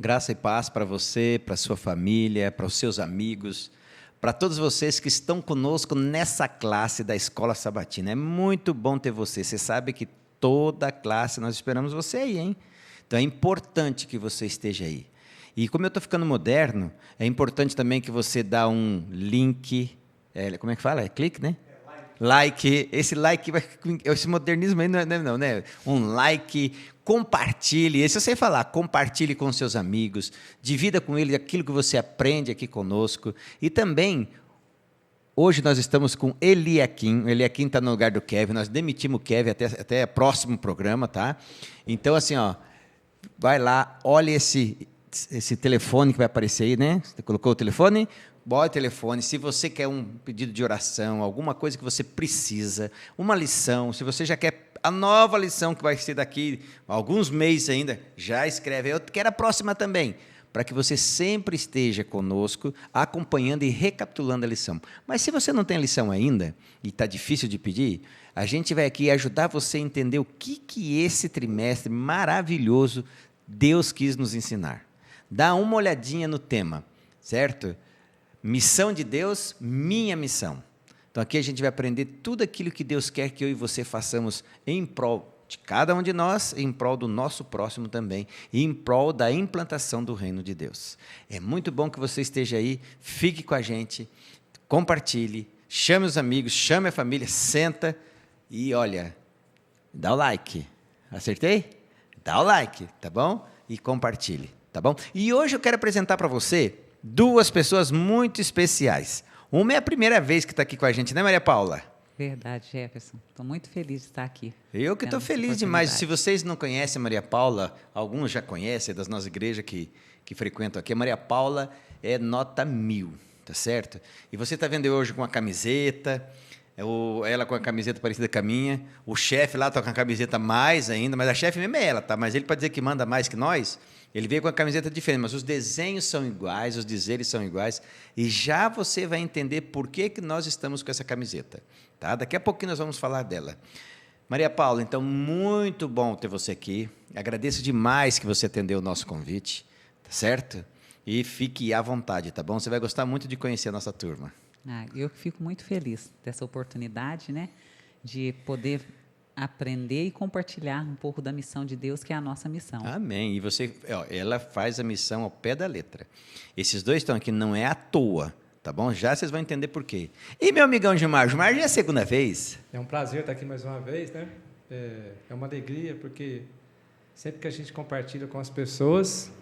Graça e paz para você, para sua família, para os seus amigos, para todos vocês que estão conosco nessa classe da Escola Sabatina. É muito bom ter você. Você sabe que toda classe nós esperamos você aí, hein? Então é importante que você esteja aí. E como eu estou ficando moderno, é importante também que você dá um link. Como é que fala? É clique, né? Like, esse modernismo aí não, né? Um like, compartilhe, esse eu sei falar, compartilhe com seus amigos, divida com eles aquilo que você aprende aqui conosco. E também, hoje nós estamos com Eliakim está no lugar do Kevin, nós demitimos o Kevin até o próximo programa, tá? Então, assim, ó, vai lá, olha esse telefone que vai aparecer aí, né? Você colocou o telefone? Bota o telefone, se você quer um pedido de oração, alguma coisa que você precisa, uma lição, se você já quer a nova lição que vai ser daqui a alguns meses ainda, já escreve. Eu quero a próxima também, para que você sempre esteja conosco, acompanhando e recapitulando a lição. Mas se você não tem a lição ainda, e está difícil de pedir, a gente vai aqui ajudar você a entender o que esse trimestre maravilhoso Deus quis nos ensinar. Dá uma olhadinha no tema, certo? Missão de Deus, minha missão. Então, aqui a gente vai aprender tudo aquilo que Deus quer que eu e você façamos em prol de cada um de nós, em prol do nosso próximo também, e em prol da implantação do reino de Deus. É muito bom que você esteja aí, fique com a gente, compartilhe, chame os amigos, chame a família, senta e, olha, dá o like. Acertei? Dá o like, tá bom? E compartilhe, tá bom? E hoje eu quero apresentar para você duas pessoas muito especiais. Uma é a primeira vez que está aqui com a gente, né, Maria Paula? Verdade, Jefferson. Estou muito feliz de estar aqui. Eu que estou feliz demais. Se vocês não conhecem a Maria Paula, alguns já conhecem, das nossas igrejas que frequentam aqui. A Maria Paula é nota 1000, tá certo? E você está vendo eu hoje com uma camiseta, ela com a camiseta parecida com a minha, o chefe lá está com a camiseta mais ainda, mas a chefe mesmo é ela, tá? Mas ele, para dizer que manda mais que nós, ele veio com a camiseta diferente, mas os desenhos são iguais, os dizeres são iguais, e já você vai entender por que nós estamos com essa camiseta. Tá? Daqui a pouquinho nós vamos falar dela. Maria Paula, então, muito bom ter você aqui. Agradeço demais que você atendeu o nosso convite, tá certo? E fique à vontade, tá bom? Você vai gostar muito de conhecer a nossa turma. Eu fico muito feliz dessa oportunidade, né, de poder aprender e compartilhar um pouco da missão de Deus, que é a nossa missão. Amém. E você, ela faz a missão ao pé da letra. Esses dois estão aqui, não é à toa, tá bom? Já vocês vão entender por quê. E meu amigão Gilmar? Gilmar já é a segunda vez. É um prazer estar aqui mais uma vez, né? É uma alegria, porque sempre que a gente compartilha com as pessoas,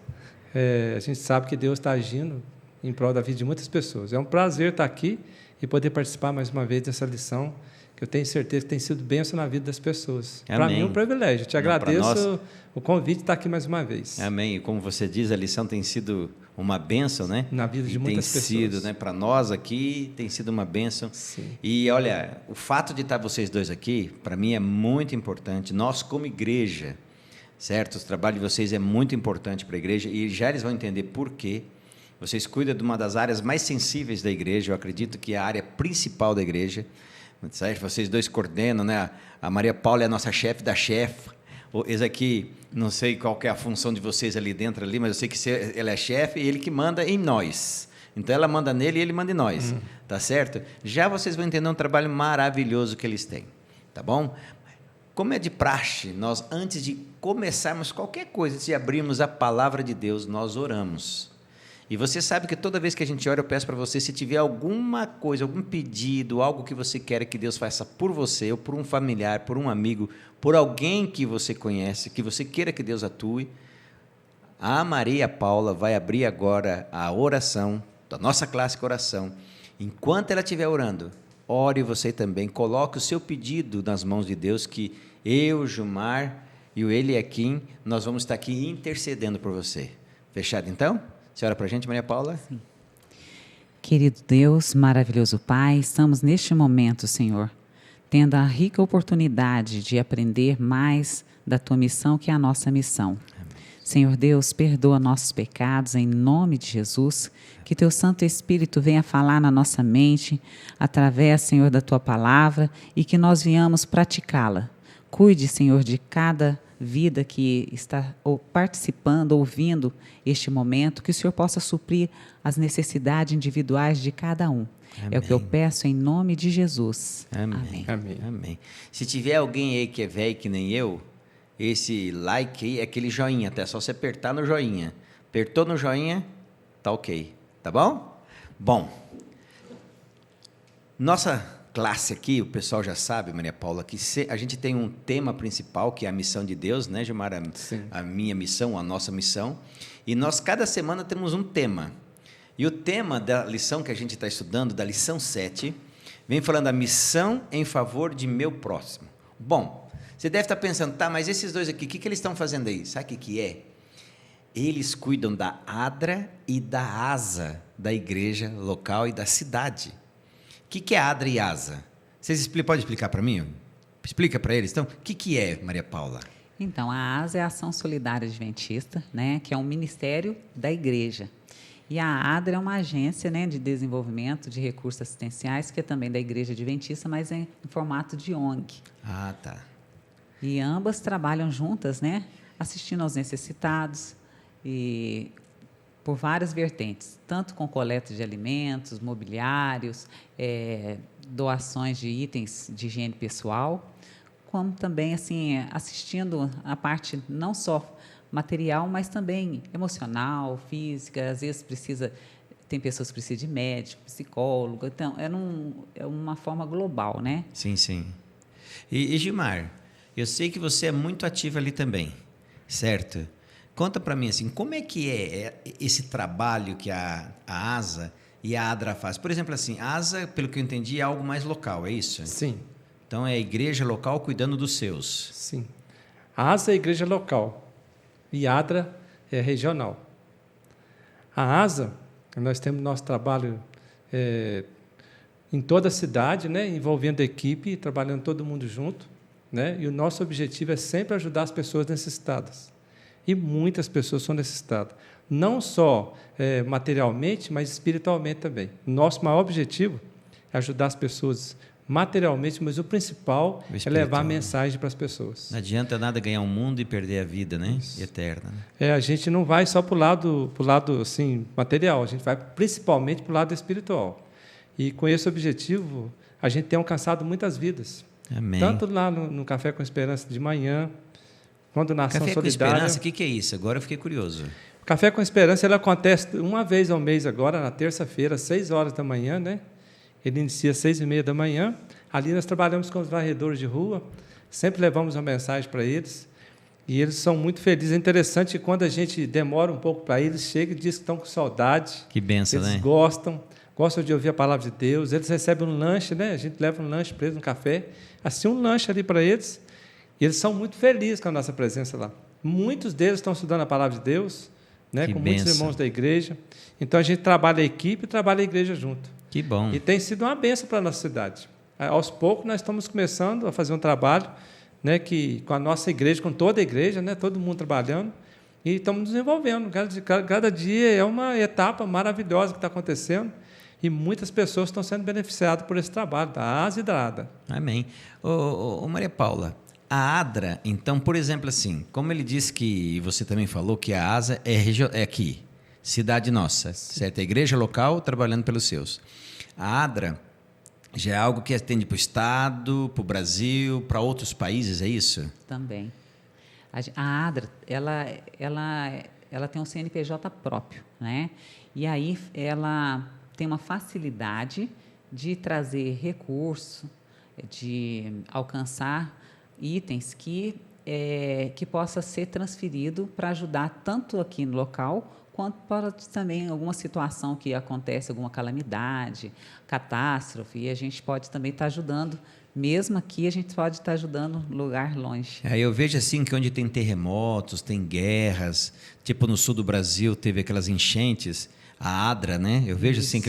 a gente sabe que Deus está agindo em prol da vida de muitas pessoas. É um prazer estar aqui e poder participar mais uma vez dessa lição, que eu tenho certeza que tem sido bênção na vida das pessoas. Para mim é um privilégio. Te agradeço o convite de estar aqui mais uma vez. Amém. E como você diz, a lição tem sido uma bênção, né? Na vida de muitas pessoas. Tem sido, né? Para nós aqui, tem sido uma bênção. Sim. E, olha, o fato de estar vocês dois aqui, para mim é muito importante. Nós, como igreja, certo? O trabalho de vocês é muito importante para a igreja, e já eles vão entender por quê. Vocês cuidam de uma das áreas mais sensíveis da igreja, eu acredito que é a área principal da igreja. Vocês dois coordenam, né? A Maria Paula é a nossa chefe da chefe. Esse aqui, não sei qual que é a função de vocês ali dentro, mas eu sei que ela é chefe e ele que manda em nós. Então, ela manda nele e ele manda em nós. Tá certo? Já vocês vão entender um trabalho maravilhoso que eles têm. Tá bom? Como é de praxe, nós, antes de começarmos qualquer coisa, se abrirmos a palavra de Deus, nós oramos. E você sabe que toda vez que a gente ora, eu peço para você, se tiver alguma coisa, algum pedido, algo que você quer que Deus faça por você, ou por um familiar, por um amigo, por alguém que você conhece, que você queira que Deus atue, a Maria Paula vai abrir agora a oração, da nossa clássica oração. Enquanto ela estiver orando, ore você também, coloque o seu pedido nas mãos de Deus, que eu, Gilmar e o Eliakim, nós vamos estar aqui intercedendo por você. Fechado então? Você ora para a gente, Maria Paula? Sim. Querido Deus, maravilhoso Pai, estamos neste momento, Senhor, tendo a rica oportunidade de aprender mais da Tua missão, que é a nossa missão. Amém. Senhor Deus, perdoa nossos pecados em nome de Jesus, que Teu Santo Espírito venha falar na nossa mente, através, Senhor, da Tua palavra, e que nós venhamos praticá-la. Cuide, Senhor, de cada vida que está participando, ouvindo este momento, que o Senhor possa suprir as necessidades individuais de cada um. Amém. É o que eu peço em nome de Jesus. Amém. Amém. Amém. Se tiver alguém aí que é velho que nem eu, esse like aí é aquele joinha, tá? É só você apertar no joinha. Apertou no joinha, tá ok. Tá bom? Bom, nossa classe aqui, o pessoal já sabe, Maria Paula, que a gente tem um tema principal, que é a missão de Deus, né, Gilmar? A minha missão, a nossa missão. E nós, cada semana, temos um tema. E o tema da lição que a gente está estudando, da lição 7, vem falando a missão em favor de meu próximo. Bom, você deve estar pensando, tá, mas esses dois aqui, o que eles estão fazendo aí? Sabe o que é? Eles cuidam da ADRA e da ASA, da igreja local e da cidade. O que é ADRA e ASA? Vocês podem explicar para mim? Explica para eles. Então, o que é, Maria Paula? Então, a ASA é a Ação Solidária Adventista, né, que é um ministério da igreja. E a ADRA é uma agência, né, de desenvolvimento de recursos assistenciais, que é também da Igreja Adventista, mas em formato de ONG. Ah, tá. E ambas trabalham juntas, né, assistindo aos necessitados e por várias vertentes, tanto com coleta de alimentos, mobiliários, doações de itens de higiene pessoal, como também assim assistindo a parte não só material, mas também emocional, física. Às vezes tem pessoas que precisam de médico, psicólogo. Então é uma forma global, né? Sim, sim. E Gilmar, eu sei que você é muito ativa ali também, certo? Conta para mim assim, como é que é esse trabalho que a ASA e a ADRA faz? Por exemplo, assim, a ASA, pelo que eu entendi, é algo mais local, é isso? Sim. Então é a igreja local cuidando dos seus. Sim. A ASA é a igreja local e a ADRA é regional. A ASA, nós temos nosso trabalho em toda a cidade, né, envolvendo a equipe, trabalhando todo mundo junto, né, e o nosso objetivo é sempre ajudar as pessoas necessitadas. E muitas pessoas são necessitadas, não só materialmente, mas espiritualmente também. Nosso maior objetivo é ajudar as pessoas materialmente, mas o principal é levar a mensagem para as pessoas. Não adianta nada ganhar um mundo e perder a vida, né? Eterna. Né? A gente não vai só para o lado assim, material, a gente vai principalmente para o lado espiritual. E com esse objetivo, a gente tem alcançado muitas vidas. Amém. Tanto lá no Café com Esperança de manhã, quando na Ação Café Solidária. com Esperança, o que é isso? Agora eu fiquei curioso. Café com Esperança, ele acontece uma vez ao mês agora, na terça-feira, às 6 horas da manhã, né? Ele inicia às 6h30 da manhã. Ali nós trabalhamos com os varredores de rua, sempre levamos uma mensagem para eles, e eles são muito felizes. É interessante que quando a gente demora um pouco para eles, chega e diz que estão com saudade. Que benção, eles né? gostam de ouvir a palavra de Deus. Eles recebem um lanche, né? A gente leva um lanche para eles, um café, assim um lanche ali para eles, e eles são muito felizes com a nossa presença lá. Muitos deles estão estudando a palavra de Deus, né? Com muitos irmãos da igreja. Então a gente trabalha a equipe e trabalha a igreja junto. Que bom. E tem sido uma bênção para a nossa cidade. Aos poucos nós estamos começando a fazer um trabalho, né, que com a nossa igreja, com toda a igreja, né, todo mundo trabalhando, e estamos desenvolvendo. Cada dia é uma etapa maravilhosa que está acontecendo, e muitas pessoas estão sendo beneficiadas por esse trabalho da ASA e da ADRA. Amém. Ô, Maria Paula, a ADRA, então, por exemplo, assim, como ele disse que, e você também falou que a ASA é aqui, cidade nossa, certo? A igreja local trabalhando pelos seus. A ADRA já é algo que atende para o Estado, para o Brasil, para outros países, é isso? Também. A ADRA, ela tem um CNPJ próprio, né? E aí ela tem uma facilidade de trazer recurso, de alcançar itens que possa ser transferido para ajudar tanto aqui no local, quanto para também alguma situação que acontece, alguma calamidade, catástrofe, e a gente pode também estar ajudando, mesmo aqui a gente pode estar ajudando no lugar longe. Eu vejo assim que onde tem terremotos, tem guerras, tipo no sul do Brasil teve aquelas enchentes, a ADRA, né? Eu vejo assim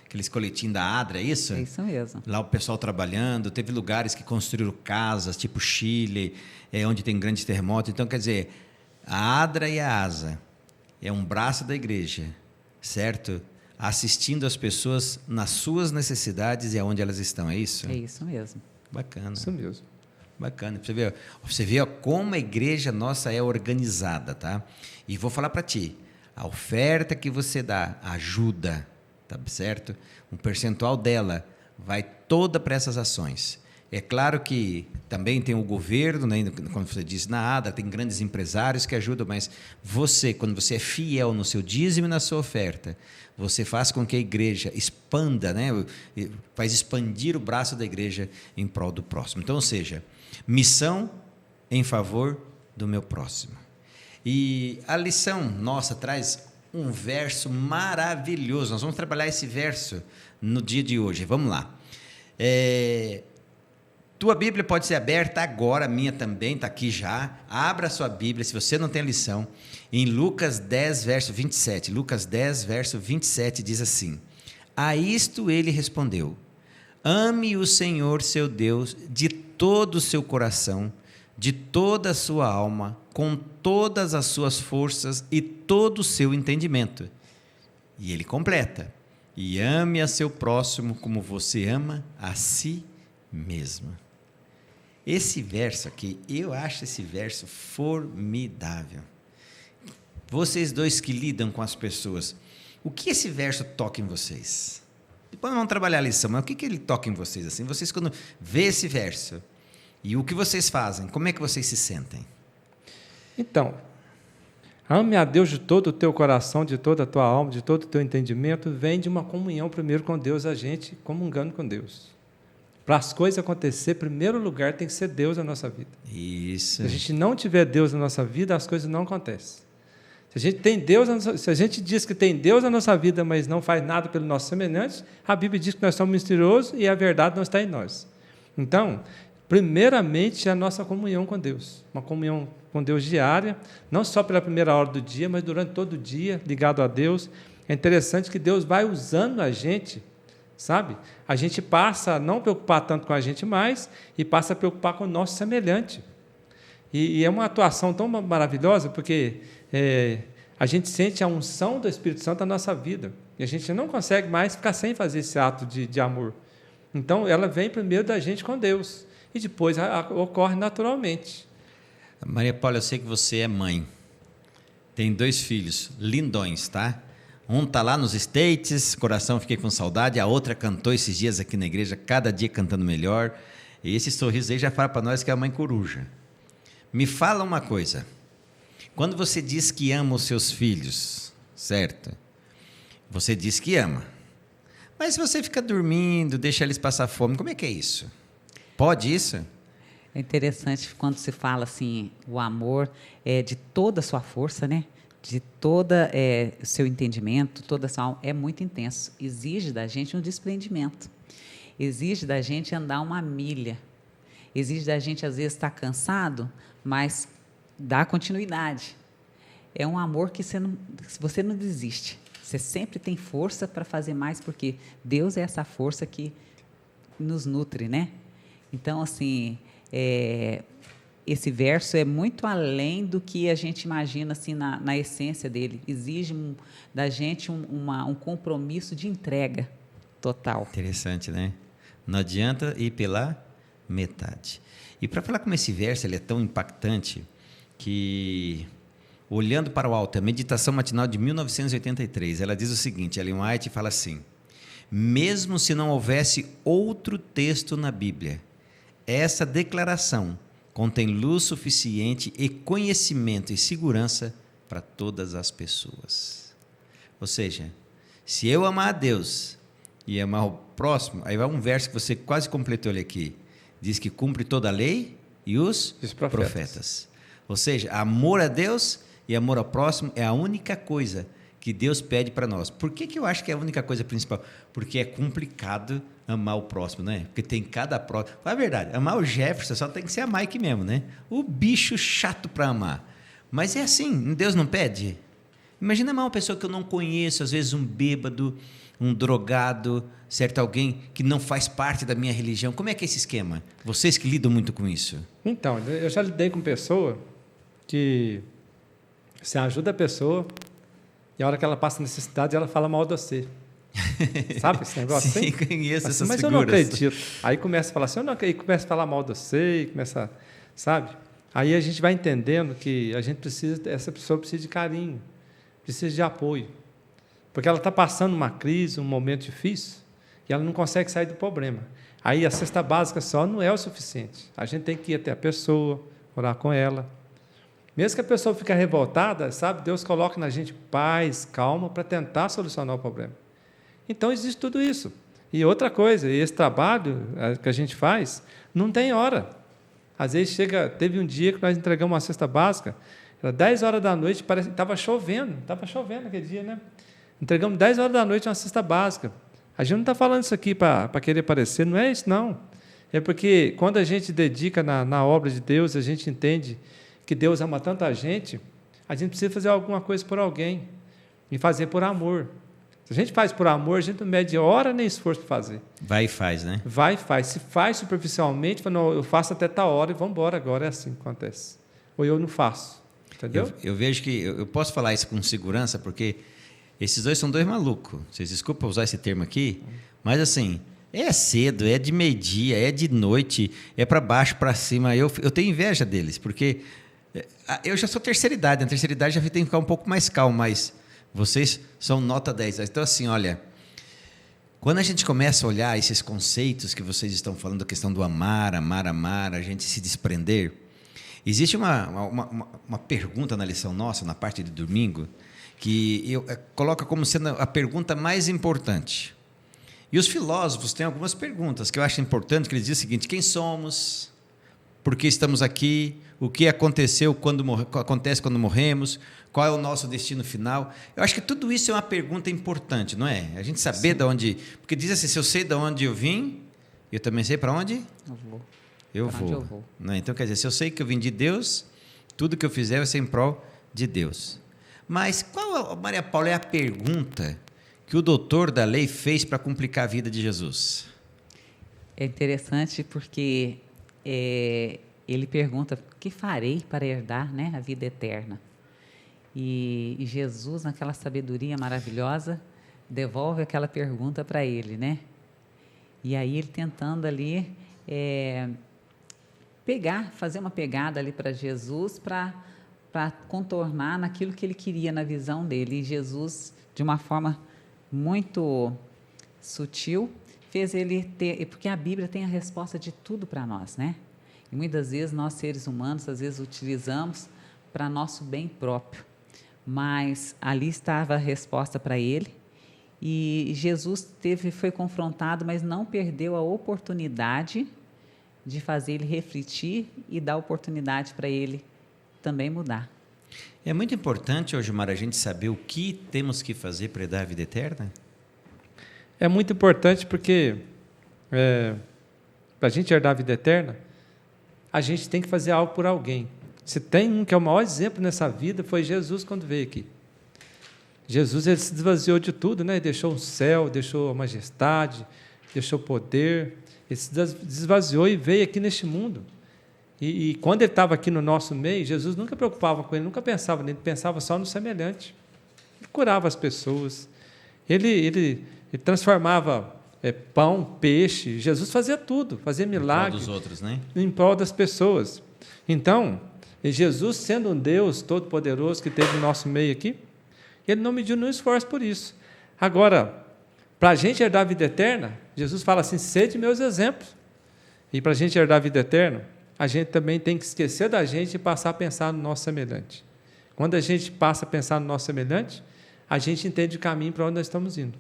aqueles coletinhos da ADRA, é isso? É isso mesmo. Lá o pessoal trabalhando, teve lugares que construíram casas, tipo Chile, onde tem grandes terremotos. Então, quer dizer, a ADRA e a ASA é um braço da igreja, certo? Assistindo as pessoas nas suas necessidades e aonde elas estão, é isso? É isso mesmo. Bacana. Isso mesmo. Bacana. Você vê ó, como a igreja nossa é organizada, tá? E vou falar para ti, a oferta que você dá, ajuda, tá certo? Um percentual dela vai toda para essas ações. É claro que também tem o governo, né, como você disse, na ADA, tem grandes empresários que ajudam, mas você, quando você é fiel no seu dízimo e na sua oferta, você faz com que a igreja expanda, né, faz expandir o braço da igreja em prol do próximo. Então, ou seja, missão em favor do meu próximo. E a lição nossa traz um verso maravilhoso. Nós vamos trabalhar esse verso no dia de hoje. Vamos lá. Tua Bíblia pode ser aberta agora, a minha também, está aqui já. Abra a sua Bíblia, se você não tem a lição, em Lucas 10, verso 27. Lucas 10, verso 27 diz assim: a isto ele respondeu: ame o Senhor seu Deus de todo o seu coração, de toda a sua alma, com todas as suas forças e todo o seu entendimento. E ele completa: e ame a seu próximo como você ama a si mesmo. Esse verso aqui, eu acho esse verso formidável. Vocês dois que lidam com as pessoas, o que esse verso toca em vocês? Depois vamos trabalhar a lição, mas o que ele toca em vocês? Assim, vocês quando vê esse verso, e o que vocês fazem, como é que vocês se sentem? Então, ame a Deus de todo o teu coração, de toda a tua alma, de todo o teu entendimento, vem de uma comunhão primeiro com Deus, a gente comungando com Deus. Para as coisas acontecer, em primeiro lugar tem que ser Deus na nossa vida. Isso. Se a gente não tiver Deus na nossa vida, as coisas não acontecem. Se a gente diz que tem Deus na nossa vida, mas não faz nada pelo nosso semelhante, a Bíblia diz que nós somos mentirosos e a verdade não está em nós. Então, primeiramente, a nossa comunhão com Deus. Uma comunhão com Deus diária, não só pela primeira hora do dia, mas durante todo o dia, ligado a Deus. É interessante que Deus vai usando a gente, sabe? A gente passa a não preocupar tanto com a gente mais e passa a preocupar com o nosso semelhante. E é uma atuação tão maravilhosa, porque a gente sente a unção do Espírito Santo na nossa vida. E a gente não consegue mais ficar sem fazer esse ato de amor. Então, ela vem primeiro da gente com Deus. E depois ocorre naturalmente. Maria Paula, eu sei que você é mãe. Tem 2 filhos, lindões, tá? Um está lá nos States, coração, fiquei com saudade. A outra cantou esses dias aqui na igreja, cada dia cantando melhor. E esse sorriso aí já fala para nós que é a mãe coruja. Me fala uma coisa. Quando você diz que ama os seus filhos, certo? Você diz que ama. Mas se você fica dormindo, deixa eles passar fome, como é que é isso? Pode isso? É interessante quando se fala assim, o amor é de toda a sua força, né? De todo o seu entendimento, toda a sua alma, é muito intenso. Exige da gente um desprendimento. Exige da gente andar uma milha. Exige da gente, às vezes, estar cansado, mas dá continuidade. É um amor que você não desiste. Você sempre tem força para fazer mais, porque Deus é essa força que nos nutre, né? Então, assim, esse verso é muito além do que a gente imagina assim, na essência dele. Exige da gente um compromisso de entrega total. Interessante, né? Não adianta ir pela metade. E para falar como esse verso ele é tão impactante, que, olhando para o alto, a meditação matinal de 1983, ela diz o seguinte, Ellen White fala assim: mesmo se não houvesse outro texto na Bíblia, essa declaração contém luz suficiente e conhecimento e segurança para todas as pessoas. Ou seja, se eu amar a Deus e amar o próximo, aí vai um verso que você quase completou ele aqui, diz que cumpre toda a lei e os profetas. Ou seja, amor a Deus e amor ao próximo é a única coisa que Deus pede para nós. Por que eu acho que é a única coisa principal? Porque é complicado amar o próximo, né? Porque tem cada próximo. Fala a verdade, amar o Jefferson só tem que ser a Mike mesmo, né? O bicho chato para amar. Mas é assim, Deus não pede? Imagina amar uma pessoa que eu não conheço, às vezes um bêbado, um drogado, certo? Alguém que não faz parte da minha religião. Como é que é esse esquema? Vocês que lidam muito com isso. Então, eu já lidei com pessoa que você ajuda a pessoa e a hora que ela passa necessidade, ela fala mal de você. Sabe esse negócio Sim, assim? conheço Assim, essas mas figuras. eu não acredito. Aí começa a falar assim, eu não acredito, começa a falar mal de você, começa, sabe? Aí a gente vai entendendo que a gente precisa, essa pessoa precisa de carinho, precisa de apoio. Porque ela está passando uma crise, um momento difícil, e ela não consegue sair do problema. Aí a cesta básica só não é o suficiente. A gente tem que ir até a pessoa, orar com ela. Mesmo que a pessoa fique revoltada, sabe, Deus coloca na gente paz, calma, para tentar solucionar o problema. Então, existe tudo isso. E outra coisa, esse trabalho que a gente faz, não tem hora. Às vezes teve um dia que nós entregamos uma cesta básica, era 10 horas da noite, parece que estava chovendo aquele dia, né? Entregamos 10 horas da noite uma cesta básica. A gente não está falando isso aqui para querer parecer, não é isso, não. É porque quando a gente dedica na obra de Deus, a gente entende que Deus ama tanta gente, a gente precisa fazer alguma coisa por alguém e fazer por amor. Se a gente faz por amor, a gente não mede hora nem esforço para fazer. Vai e faz, né? Vai e faz. Se faz superficialmente, fala, não, eu faço até tal hora e vamos embora agora, é assim que acontece. Ou eu não faço, entendeu? Eu vejo que eu posso falar isso com segurança, porque esses dois são dois malucos. Vocês desculpam usar esse termo aqui, mas assim, é cedo, é de meio-dia, é de noite, é para baixo, para cima. Eu tenho inveja deles, porque eu já sou terceira idade, na terceira idade já tem que ficar um pouco mais calmo, mas vocês são nota 10. Então, assim, olha, quando a gente começa a olhar esses conceitos que vocês estão falando, a questão do amar, a gente se desprender, existe uma pergunta na lição nossa, na parte de domingo, que eu coloco como sendo a pergunta mais importante. E os filósofos têm algumas perguntas que eu acho importante, que eles dizem o seguinte: quem somos? Por que estamos aqui? O que aconteceu acontece quando morremos? Qual é o nosso destino final? Eu acho que tudo isso é uma pergunta importante, não é? A gente saber de onde... Porque diz assim, se eu sei de onde eu vim, eu também sei para onde? Eu vou. Não é? Então, quer dizer, se eu sei que eu vim de Deus, tudo que eu fizer vai ser em prol de Deus. Mas qual, Maria Paula, é a pergunta que o doutor da lei fez para complicar a vida de Jesus? É interessante porque ele pergunta: o que farei para herdar, né, a vida eterna? E Jesus, naquela sabedoria maravilhosa, devolve aquela pergunta para ele, né? E aí ele tentando ali fazer uma pegada ali para Jesus, para contornar naquilo que ele queria na visão dele. E Jesus, de uma forma muito sutil, fez ele ter... Porque a Bíblia tem a resposta de tudo para nós, né? E muitas vezes nós, seres humanos, às vezes utilizamos para nosso bem próprio. Mas ali estava a resposta para ele. E Jesus foi confrontado, mas não perdeu a oportunidade de fazer ele refletir e dar oportunidade para ele também mudar. É muito importante, hoje, Mara, a gente saber o que temos que fazer para dar a vida eterna? É muito importante porque, para a gente herdar a vida eterna, a gente tem que fazer algo por alguém. Se tem um que é o maior exemplo nessa vida, foi Jesus quando veio aqui. Jesus, ele se esvaziou de tudo, né? Ele deixou o céu, deixou a majestade, deixou o poder, ele se esvaziou e veio aqui neste mundo. E quando ele estava aqui no nosso meio, Jesus nunca preocupava com ele, nunca pensava nele, pensava só no semelhante. Ele curava as pessoas, ele transformava pão, peixe, Jesus fazia tudo, fazia milagres. Em prol dos outros, né? Em prol das pessoas. Então, Jesus, sendo um Deus todo-poderoso que teve no nosso meio aqui, ele não mediu nenhum esforço por isso. Agora, para a gente herdar a vida eterna, Jesus fala assim: sede meus exemplos. E para a gente herdar a vida eterna, a gente também tem que esquecer da gente e passar a pensar no nosso semelhante. Quando a gente passa a pensar no nosso semelhante, a gente entende o caminho para onde nós estamos indo.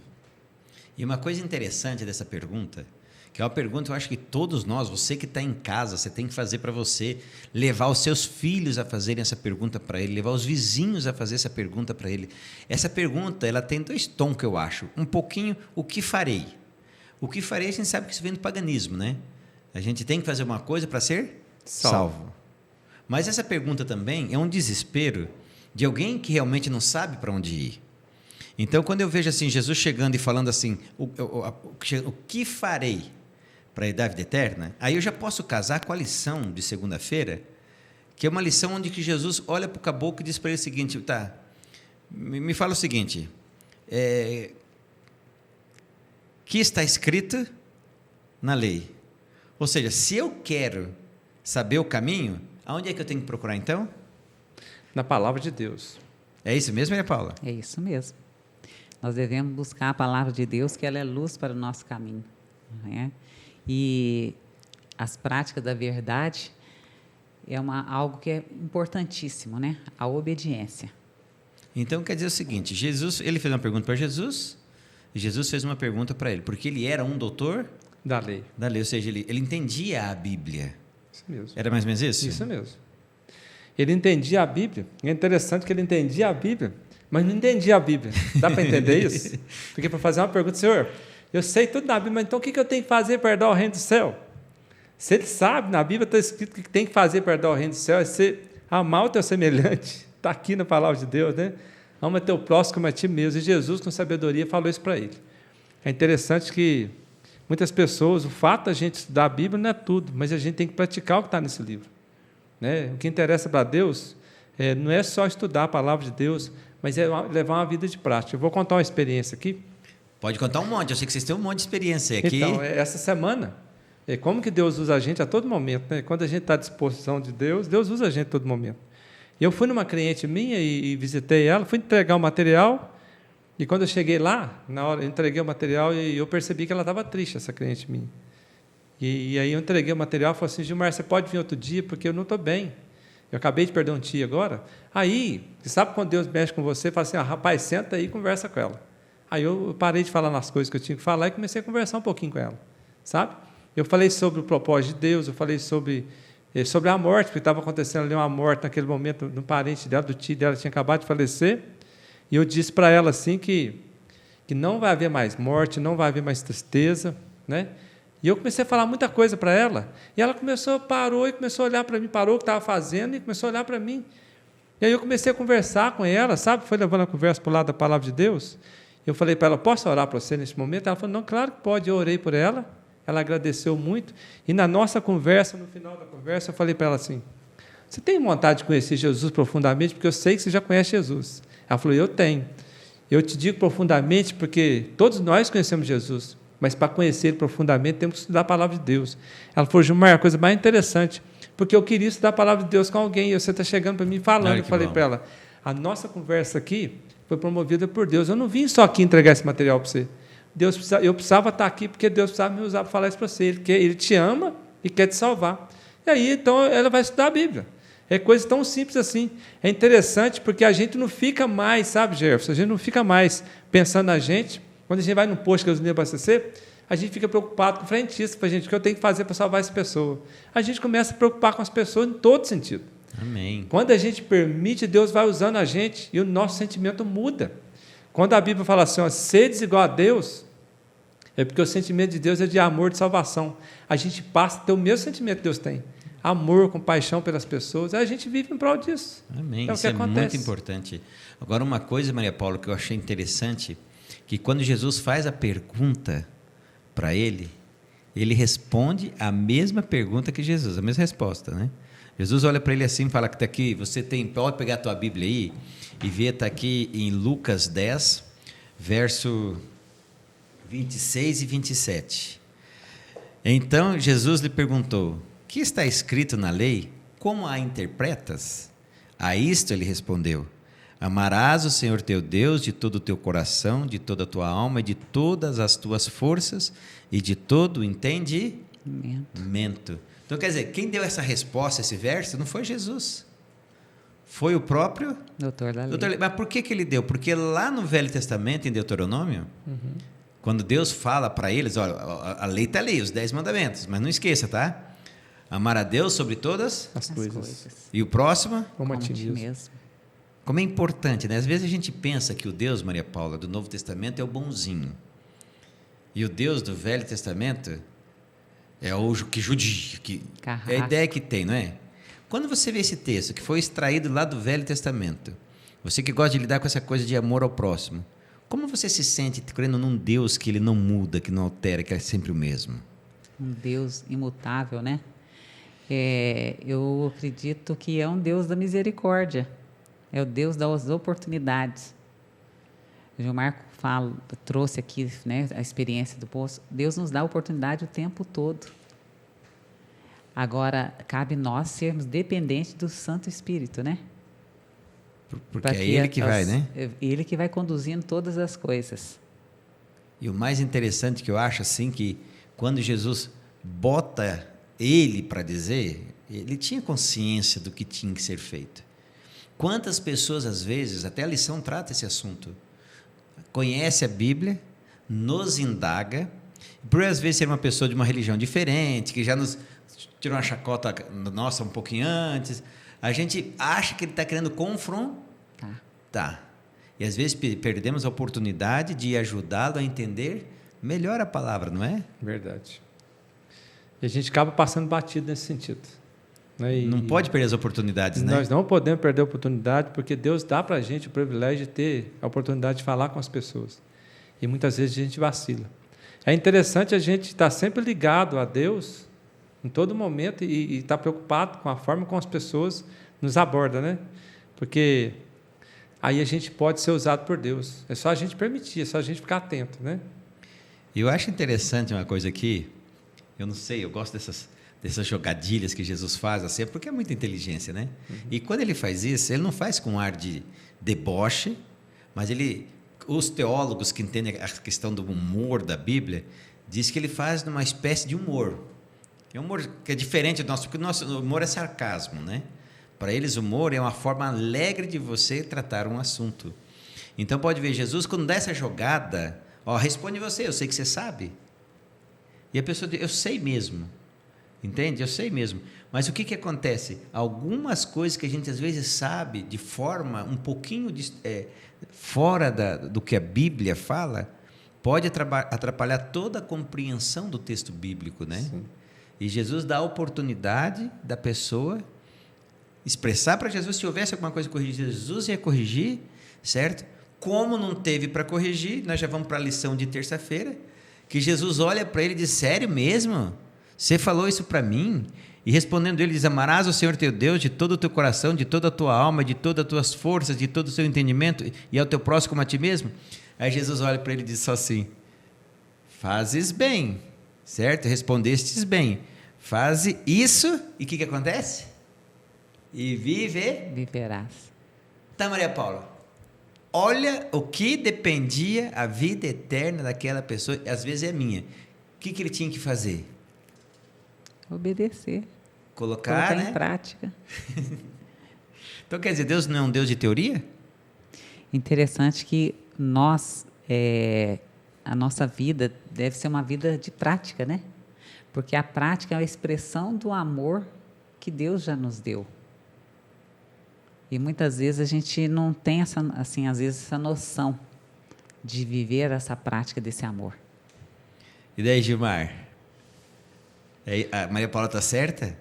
E uma coisa interessante dessa pergunta, que é uma pergunta, eu acho que todos nós, você que está em casa, você tem que fazer para você, levar os seus filhos a fazerem essa pergunta para ele, levar os vizinhos a fazer essa pergunta para ele. Essa pergunta, ela tem dois tons que eu acho. Um pouquinho, o que farei? O que farei, a gente sabe que isso vem do paganismo, né? A gente tem que fazer uma coisa para ser salvo. Mas essa pergunta também é um desespero de alguém que realmente não sabe para onde ir. Então, quando eu vejo assim, Jesus chegando e falando assim, o que farei para dar a vida eterna, aí eu já posso casar com a lição de segunda-feira, que é uma lição onde que Jesus olha para o caboclo e diz para ele o seguinte: tá, me fala o seguinte, que está escrito na lei. Ou seja, se eu quero saber o caminho, aonde é que eu tenho que procurar então? Na palavra de Deus. É isso mesmo, Maria Paula? É isso mesmo. Nós devemos buscar a palavra de Deus, que ela é luz para o nosso caminho, né? E as práticas da verdade é algo que é importantíssimo, né? A obediência. Então quer dizer o seguinte, ele fez uma pergunta para Jesus, e Jesus fez uma pergunta para ele, porque ele era um doutor Da lei. da lei, ou seja, ele entendia a Bíblia. Isso mesmo. Era mais ou menos isso? Isso mesmo. Ele entendia a Bíblia. É interessante que ele entendia a Bíblia, mas não entendia a Bíblia. Dá para entender isso? Porque para fazer uma pergunta, Senhor, eu sei tudo na Bíblia, mas então o que eu tenho que fazer para herdar o reino do céu? Se ele sabe, na Bíblia está escrito que tem que fazer para herdar o reino do céu é ser amar o teu semelhante. Está aqui na palavra de Deus, né? Ama teu próximo como a ti mesmo. E Jesus, com sabedoria, falou isso para ele. É interessante que muitas pessoas, o fato da gente estudar a Bíblia não é tudo, mas a gente tem que praticar o que está nesse livro. Né? O que interessa para Deus não é só estudar a palavra de Deus, mas é levar uma vida de prática. Eu vou contar uma experiência aqui. Pode contar um monte, eu sei que vocês têm um monte de experiência aqui. Então, essa semana, como que Deus usa a gente a todo momento, né? Quando a gente está à disposição de Deus, Deus usa a gente a todo momento. E eu fui numa cliente minha e visitei ela, fui entregar o material, e quando eu cheguei lá, na hora, eu entreguei o material e eu percebi que ela estava triste, essa cliente minha. E aí eu entreguei o material e falei assim, Gilmar, você pode vir outro dia, porque eu não estou bem. Eu acabei de perder um tio agora. Aí, você sabe quando Deus mexe com você, fala assim, rapaz, senta aí e conversa com ela. Aí eu parei de falar nas coisas que eu tinha que falar e comecei a conversar um pouquinho com ela, sabe? Eu falei sobre o propósito de Deus, eu falei sobre a morte, porque estava acontecendo ali uma morte naquele momento, no parente dela, do tio dela, tinha acabado de falecer, e eu disse para ela assim que não vai haver mais morte, não vai haver mais tristeza, né? E eu comecei a falar muita coisa para ela, e ela parou e começou a olhar para mim, parou o que estava fazendo e começou a olhar para mim. E aí eu comecei a conversar com ela, sabe? Foi levando a conversa para o lado da palavra de Deus. Eu falei para ela, posso orar para você nesse momento? Ela falou, não, claro que pode. Eu orei por ela, ela agradeceu muito. E na nossa conversa, no final da conversa, eu falei para ela assim, você tem vontade de conhecer Jesus profundamente? Porque eu sei que você já conhece Jesus. Ela falou, eu tenho. Eu te digo profundamente porque todos nós conhecemos Jesus, mas para conhecer Ele profundamente temos que estudar a palavra de Deus. Ela falou, Gilmar, a coisa mais interessante, porque eu queria estudar a palavra de Deus com alguém, e você está chegando para mim falando. Eu falei para ela, a nossa conversa aqui foi promovida por Deus. Eu não vim só aqui entregar esse material para você. Eu precisava estar aqui porque Deus precisava me usar para falar isso para você. Ele te ama e quer te salvar. E aí, então, ela vai estudar a Bíblia. É coisa tão simples assim. É interessante porque a gente não fica mais, sabe, Jefferson? A gente não fica mais pensando na gente. Quando a gente vai num posto que gasolina abastecer, a gente fica preocupado com o frentista, para a gente, o que eu tenho que fazer para salvar essa pessoa. A gente começa a preocupar com as pessoas em todo sentido. Amém. Quando a gente permite, Deus vai usando a gente e o nosso sentimento muda. Quando a Bíblia fala assim, sedes igual a Deus, é porque o sentimento de Deus é de amor, de salvação. A gente passa a ter o mesmo sentimento que Deus tem. Amor, compaixão pelas pessoas. A gente vive em prol disso. Amém. É isso é muito importante. Agora, uma coisa, Maria Paula, que eu achei interessante, que quando Jesus faz a pergunta para ele responde a mesma pergunta que Jesus, a mesma resposta, né? Jesus olha para ele assim e fala que está aqui, pode pegar a tua Bíblia aí e ver, está aqui em Lucas 10, verso 26 e 27. Então Jesus lhe perguntou, que está escrito na lei? Como a interpretas? A isto ele respondeu, amarás o Senhor teu Deus de todo o teu coração, de toda a tua alma e de todas as tuas forças e de todo o entendimento. Então, quer dizer, quem deu essa resposta, esse verso, não foi Jesus. Foi o próprio doutor da lei. Mas por que ele deu? Porque lá no Velho Testamento, em Deuteronômio, quando Deus fala para eles, olha, a lei está ali, os 10 mandamentos, mas não esqueça, tá? Amar a Deus sobre todas as coisas. E o próximo? Como a ti mesmo. Como é importante, né? Às vezes a gente pensa que o Deus, Maria Paula, do Novo Testamento é o bonzinho. E o Deus do Velho Testamento é o que judia, é a ideia que tem, não é? Quando você vê esse texto, que foi extraído lá do Velho Testamento, você que gosta de lidar com essa coisa de amor ao próximo, como você se sente crendo num Deus que ele não muda, que não altera, que é sempre o mesmo? Um Deus imutável, né? Eu acredito que é um Deus da misericórdia. É o Deus das oportunidades. O Gilmar trouxe aqui, né, a experiência do poço, Deus nos dá a oportunidade o tempo todo. Agora, cabe nós sermos dependentes do Santo Espírito, né? Porque é Ele que vai, né? Ele que vai conduzindo todas as coisas. E o mais interessante que eu acho, assim, que quando Jesus bota Ele para dizer, Ele tinha consciência do que tinha que ser feito. Quantas pessoas, às vezes, até a lição trata esse assunto, conhece a Bíblia, nos indaga, por às vezes ser uma pessoa de uma religião diferente, que já nos tirou uma chacota nossa um pouquinho antes, a gente acha que ele está querendo confrontar. E às vezes perdemos a oportunidade de ajudá-lo a entender melhor a palavra, não é? Verdade. E a gente acaba passando batido nesse sentido. Né? Não pode perder as oportunidades, né? Nós não podemos perder a oportunidade, porque Deus dá para a gente o privilégio de ter a oportunidade de falar com as pessoas. E muitas vezes a gente vacila. É interessante a gente estar sempre ligado a Deus em todo momento e estar preocupado com a forma como as pessoas nos abordam, né? Porque aí a gente pode ser usado por Deus. É só a gente permitir, é só a gente ficar atento, né? Eu acho interessante uma coisa aqui, eu não sei, eu gosto dessas jogadilhas que Jesus faz, assim, porque é muita inteligência, né? E quando ele faz isso, ele não faz com um ar de deboche, mas os teólogos que entendem a questão do humor da Bíblia, diz que ele faz numa espécie de humor. É um humor que é diferente do nosso, porque o nosso humor é sarcasmo, né? Para eles, o humor é uma forma alegre de você tratar um assunto. Então, pode ver, Jesus, quando dá essa jogada, responde você, eu sei que você sabe. E a pessoa diz, eu sei mesmo. Entende? Eu sei mesmo. Mas o que acontece? Algumas coisas que a gente, às vezes, sabe de forma um pouquinho fora do que a Bíblia fala, pode atrapalhar toda a compreensão do texto bíblico, né? Sim. E Jesus dá a oportunidade da pessoa expressar para Jesus, se houvesse alguma coisa a corrigir, Jesus ia corrigir, certo? Como não teve para corrigir, nós já vamos para a lição de terça-feira, que Jesus olha para ele e diz, sério mesmo? Você falou isso para mim? E respondendo ele, diz, amarás o Senhor teu Deus de todo o teu coração, de toda a tua alma, de todas as tuas forças, de todo o seu entendimento, e ao teu próximo como a ti mesmo? Aí Jesus olha para ele e diz só assim, fazes bem, certo? Respondestes bem. Faze isso, e o que acontece? E viverás. Tá, Maria Paula? Olha o que dependia a vida eterna daquela pessoa, às vezes é minha. O que ele tinha que fazer? Obedecer. Colocar, né? Em prática. Então, quer dizer, Deus não é um Deus de teoria? Interessante que a nossa vida deve ser uma vida de prática, né? Porque a prática é a expressão do amor que Deus já nos deu. E muitas vezes a gente não tem essa noção de viver essa prática desse amor. E daí, Gilmar? A Maria Paula está certa?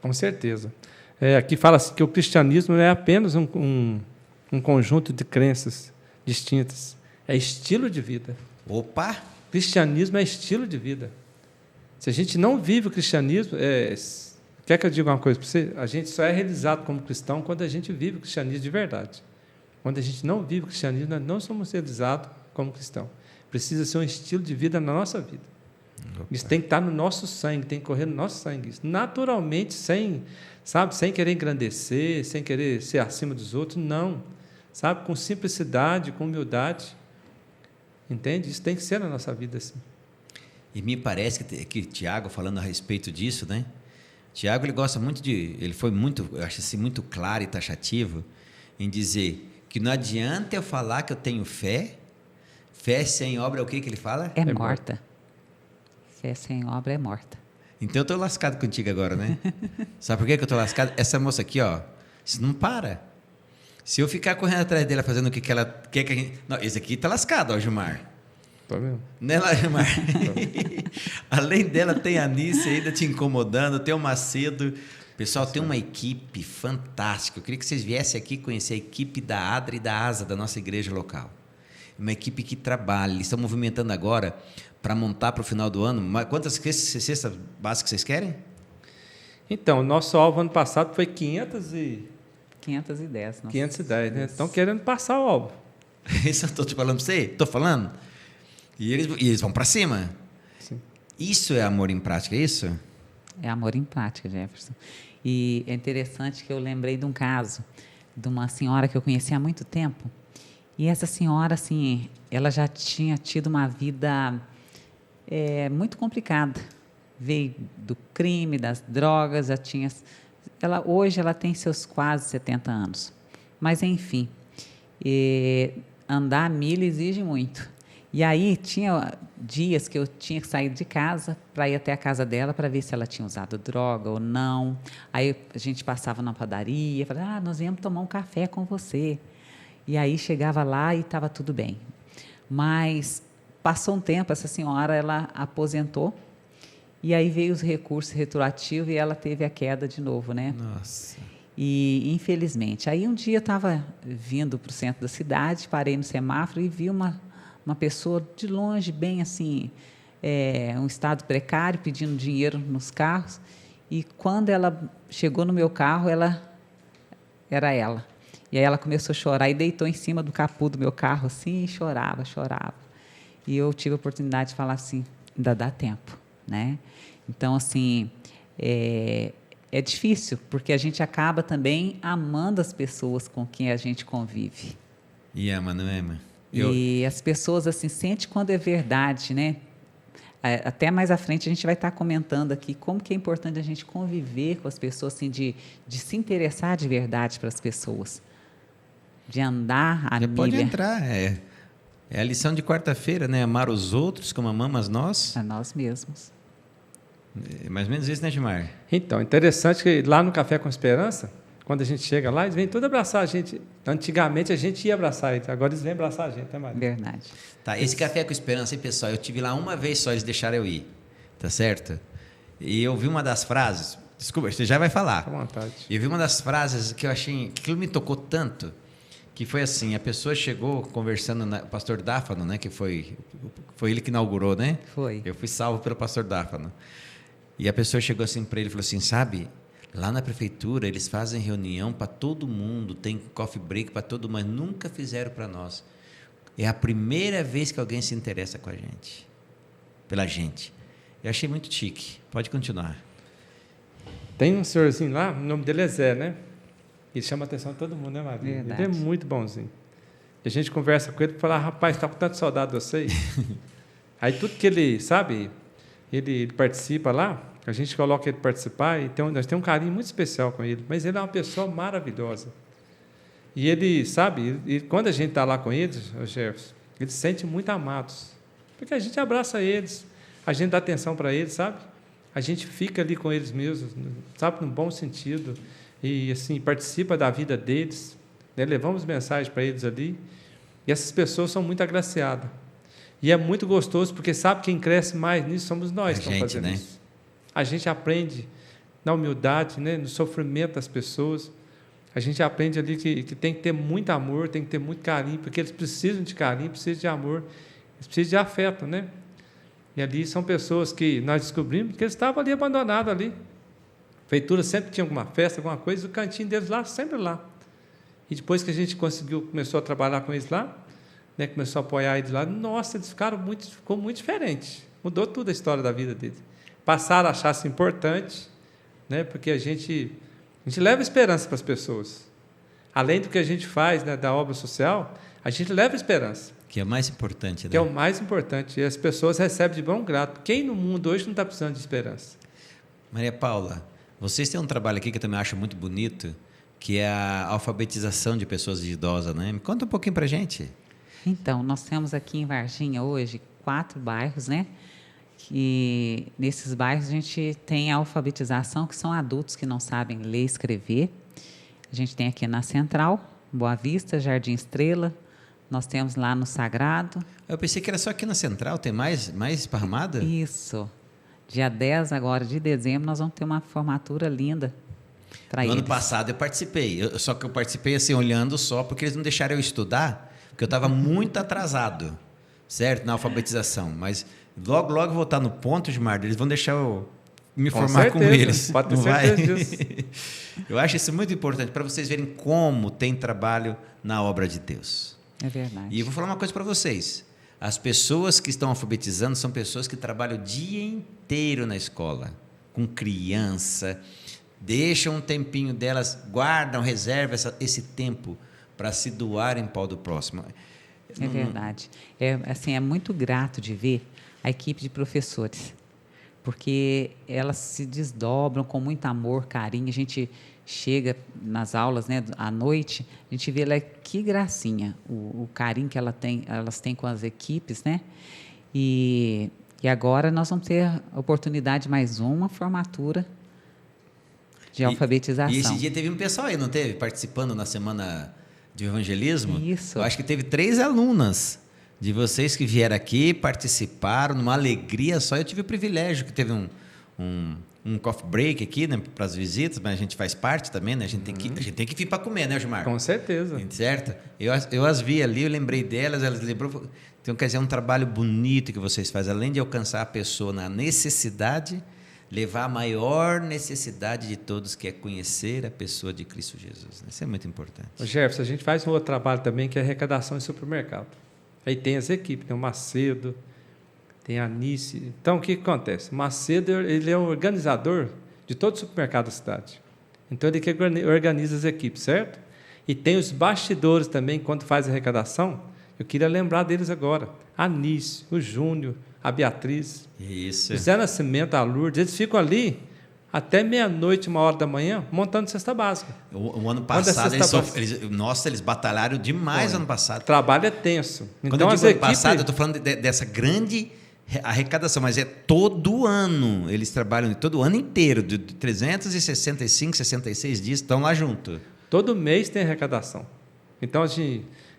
Com certeza. Aqui fala assim, que o cristianismo não é apenas um conjunto de crenças distintas. É estilo de vida. Opa! Cristianismo é estilo de vida. Se a gente não vive o cristianismo... Quer que eu diga uma coisa para você? A gente só é realizado como cristão quando a gente vive o cristianismo de verdade. Quando a gente não vive o cristianismo, nós não somos realizados como cristão. Precisa ser um estilo de vida na nossa vida. Opa. Isso tem que estar no nosso sangue, tem que correr no nosso sangue. Isso, naturalmente, sem querer engrandecer, sem querer ser acima dos outros, não. Sabe? Com simplicidade, com humildade. Entende? Isso tem que ser na nossa vida assim. E me parece que Tiago, falando a respeito disso, né? Tiago, ele gosta muito ele foi muito, eu acho assim, muito claro e taxativo em dizer que não adianta eu falar que eu tenho fé sem obra é o que ele fala? É morta. Fé sem obra é morta. Então eu estou lascado contigo agora, né? Sabe por que eu estou lascado? Essa moça aqui, isso não para. Se eu ficar correndo atrás dela fazendo o que ela quer que a gente... Não, esse aqui está lascado, Gilmar. Tá vendo? Né, Gilmar? Além dela, tem a Anice ainda te incomodando, tem o Macedo. Pessoal, tem uma equipe fantástica. Eu queria que vocês viessem aqui conhecer a equipe da ADRA e da ASA, da nossa igreja local. Uma equipe que trabalha. Eles estão movimentando agora para montar para o final do ano. Quantas cestas básicas vocês querem? Então, o nosso alvo ano passado foi 510. 510, né? Estão querendo passar o alvo. Isso eu estou te falando para você? Estou falando? E eles vão para cima. Sim. Isso é amor em prática, é isso? É amor em prática, Jefferson. E é interessante que eu lembrei de um caso de uma senhora que eu conheci há muito tempo. E essa senhora, assim, ela já tinha tido uma vida muito complicada. Veio do crime, das drogas, já tinha... Hoje ela tem seus quase 70 anos. Mas, enfim, andar a milha exige muito. E aí, tinha dias que eu tinha que sair de casa para ir até a casa dela para ver se ela tinha usado droga ou não. Aí, a gente passava na padaria, falava, nós viemos tomar um café com você. E aí, chegava lá e estava tudo bem. Mas, passou um tempo, essa senhora, ela aposentou, e aí veio os recursos retroativos e ela teve a queda de novo, né? Nossa. E, infelizmente, aí um dia eu estava vindo para o centro da cidade, parei no semáforo e vi uma pessoa de longe, bem assim, um estado precário, pedindo dinheiro nos carros. E quando ela chegou no meu carro, era ela. E aí ela começou a chorar e deitou em cima do capô do meu carro, assim, e chorava. E eu tive a oportunidade de falar assim, ainda dá tempo, né? Então, assim, é difícil, porque a gente acaba também amando as pessoas com quem a gente convive. E ama, não é, mãe? E as pessoas, assim, sentem quando é verdade, né? Até mais à frente a gente vai estar comentando aqui como que é importante a gente conviver com as pessoas, assim, de se interessar de verdade para as pessoas, de andar a milha. Pode entrar, é a lição de quarta-feira, né? Amar os outros como amamos nós. A nós mesmos. É mais ou menos isso, né, Gilmar? Então, interessante que lá no Café com Esperança, quando a gente chega lá, eles vêm todos abraçar a gente. Antigamente a gente ia abraçar eles, agora eles vêm abraçar a gente, né, Maria? Verdade. Tá, esse Café com Esperança, hein, pessoal? Eu tive lá uma vez só, eles deixaram eu ir, tá certo? E eu vi uma das frases, desculpa, você já vai falar. Fica à vontade. Eu vi uma das frases que eu achei, que aquilo me tocou tanto, que foi assim, a pessoa chegou conversando, o pastor Dáfano, né, que foi ele que inaugurou, né? Foi. Eu fui salvo pelo pastor Dáfano. E a pessoa chegou assim para ele e falou assim, sabe, lá na prefeitura eles fazem reunião para todo mundo, tem coffee break para todo mundo, mas nunca fizeram para nós. É a primeira vez que alguém se interessa com a gente, pela gente. Eu achei muito chique. Pode continuar. Tem um senhorzinho lá, o nome dele é Zé, né? Ele chama a atenção de todo mundo, né, Maria? Verdade. Ele é muito bonzinho. E a gente conversa com ele e fala, rapaz, está com tanta saudade de vocês. Aí tudo que ele, sabe, ele participa lá, a gente coloca ele para participar e nós temos um carinho muito especial com ele. Mas ele é uma pessoa maravilhosa. E ele, sabe, quando a gente está lá com eles, Jefferson, eles se sentem muito amados. Porque a gente abraça eles, a gente dá atenção para eles, sabe? A gente fica ali com eles mesmos, sabe, num bom sentido. E, assim, participa da vida deles, né? Levamos mensagem para eles ali. E essas pessoas são muito agraciadas. E é muito gostoso, porque sabe quem cresce mais nisso somos nós que estamos fazendo, né? Isso. A gente aprende na humildade, né? No sofrimento das pessoas. A gente aprende ali que tem que ter muito amor, tem que ter muito carinho, porque eles precisam de carinho, precisam de amor, eles precisam de afeto, né? E ali são pessoas que nós descobrimos que eles estavam ali abandonados ali. A prefeitura sempre tinha alguma festa, alguma coisa, o cantinho deles lá, sempre lá. E depois que a gente começou a trabalhar com eles lá, né, começou a apoiar eles lá, nossa, eles ficou muito diferente. Mudou toda a história da vida deles. Passaram a achar-se importante, né, porque a gente leva esperança para as pessoas. Além do que a gente faz, né, da obra social, a gente leva esperança. Que é o mais importante, né? Que é o mais importante. E as pessoas recebem de bom grado. Quem no mundo hoje não está precisando de esperança? Maria Paula, vocês têm um trabalho aqui que eu também acho muito bonito, que é a alfabetização de pessoas idosas, né? Me conta um pouquinho para a gente. Então, nós temos aqui em Varginha hoje 4 bairros, né? Que nesses bairros a gente tem a alfabetização, que são adultos que não sabem ler e escrever. A gente tem aqui na Central, Boa Vista, Jardim Estrela, nós temos lá no Sagrado. Eu pensei que era só aqui na Central, tem mais esparramada? Isso. Dia 10 agora de dezembro nós vamos ter uma formatura linda para eles. No ano passado eu participei, só que eu participei assim, olhando só, porque eles não deixaram eu estudar, porque eu estava muito atrasado, certo? Na alfabetização, mas logo eu vou estar no ponto, Gilmar, eles vão deixar eu me formar com eles. Pode ter certeza disso. Eu acho isso muito importante, para vocês verem como tem trabalho na obra de Deus. É verdade. E eu vou falar uma coisa para vocês. As pessoas que estão alfabetizando são pessoas que trabalham o dia inteiro na escola, com criança, deixam um tempinho delas, guardam, reservam esse tempo para se doar em prol do próximo. É verdade. É muito grato de ver a equipe de professores, porque elas se desdobram com muito amor, carinho. A gente chega nas aulas, né, à noite, a gente vê ela, que gracinha, o carinho que elas têm com as equipes, né? E agora nós vamos ter a oportunidade de mais uma formatura de alfabetização. E esse dia teve um pessoal aí, não teve? Participando na semana de evangelismo. Isso. Eu acho que teve 3 alunas de vocês que vieram aqui, participaram, numa alegria só. Eu tive o privilégio que teve um coffee break aqui, né, para as visitas, mas a gente faz parte também, né? A gente tem que vir para comer, né, Gilmar? Com certeza. Certo? Eu as vi ali, eu lembrei delas, elas lembrou. Então, quer dizer, é um trabalho bonito que vocês fazem, além de alcançar a pessoa na necessidade, levar a maior necessidade de todos, que é conhecer a pessoa de Cristo Jesus. Isso é muito importante. Ô Jefferson, a gente faz um outro trabalho também, que é arrecadação em supermercado. Aí tem as equipes, tem o Macedo, tem a Anice. Então, o que acontece? O Macedo, ele é o organizador de todo o supermercado da cidade. Então, ele que organiza as equipes, certo? E tem os bastidores também, quando faz a arrecadação. Eu queria lembrar deles agora. A Anice, o Júnior, a Beatriz, Isso. o Zé Nascimento, a Lourdes. Eles ficam ali até meia-noite, 1h da manhã, montando cesta básica. O ano passado, eles batalharam demais ano passado. O trabalho é tenso. Quando Então, eu digo ano passado, eu estou falando dessa grande arrecadação, mas é todo ano. Eles trabalham todo o ano inteiro, de 365, 66 dias, estão lá junto. Todo mês tem arrecadação. Então,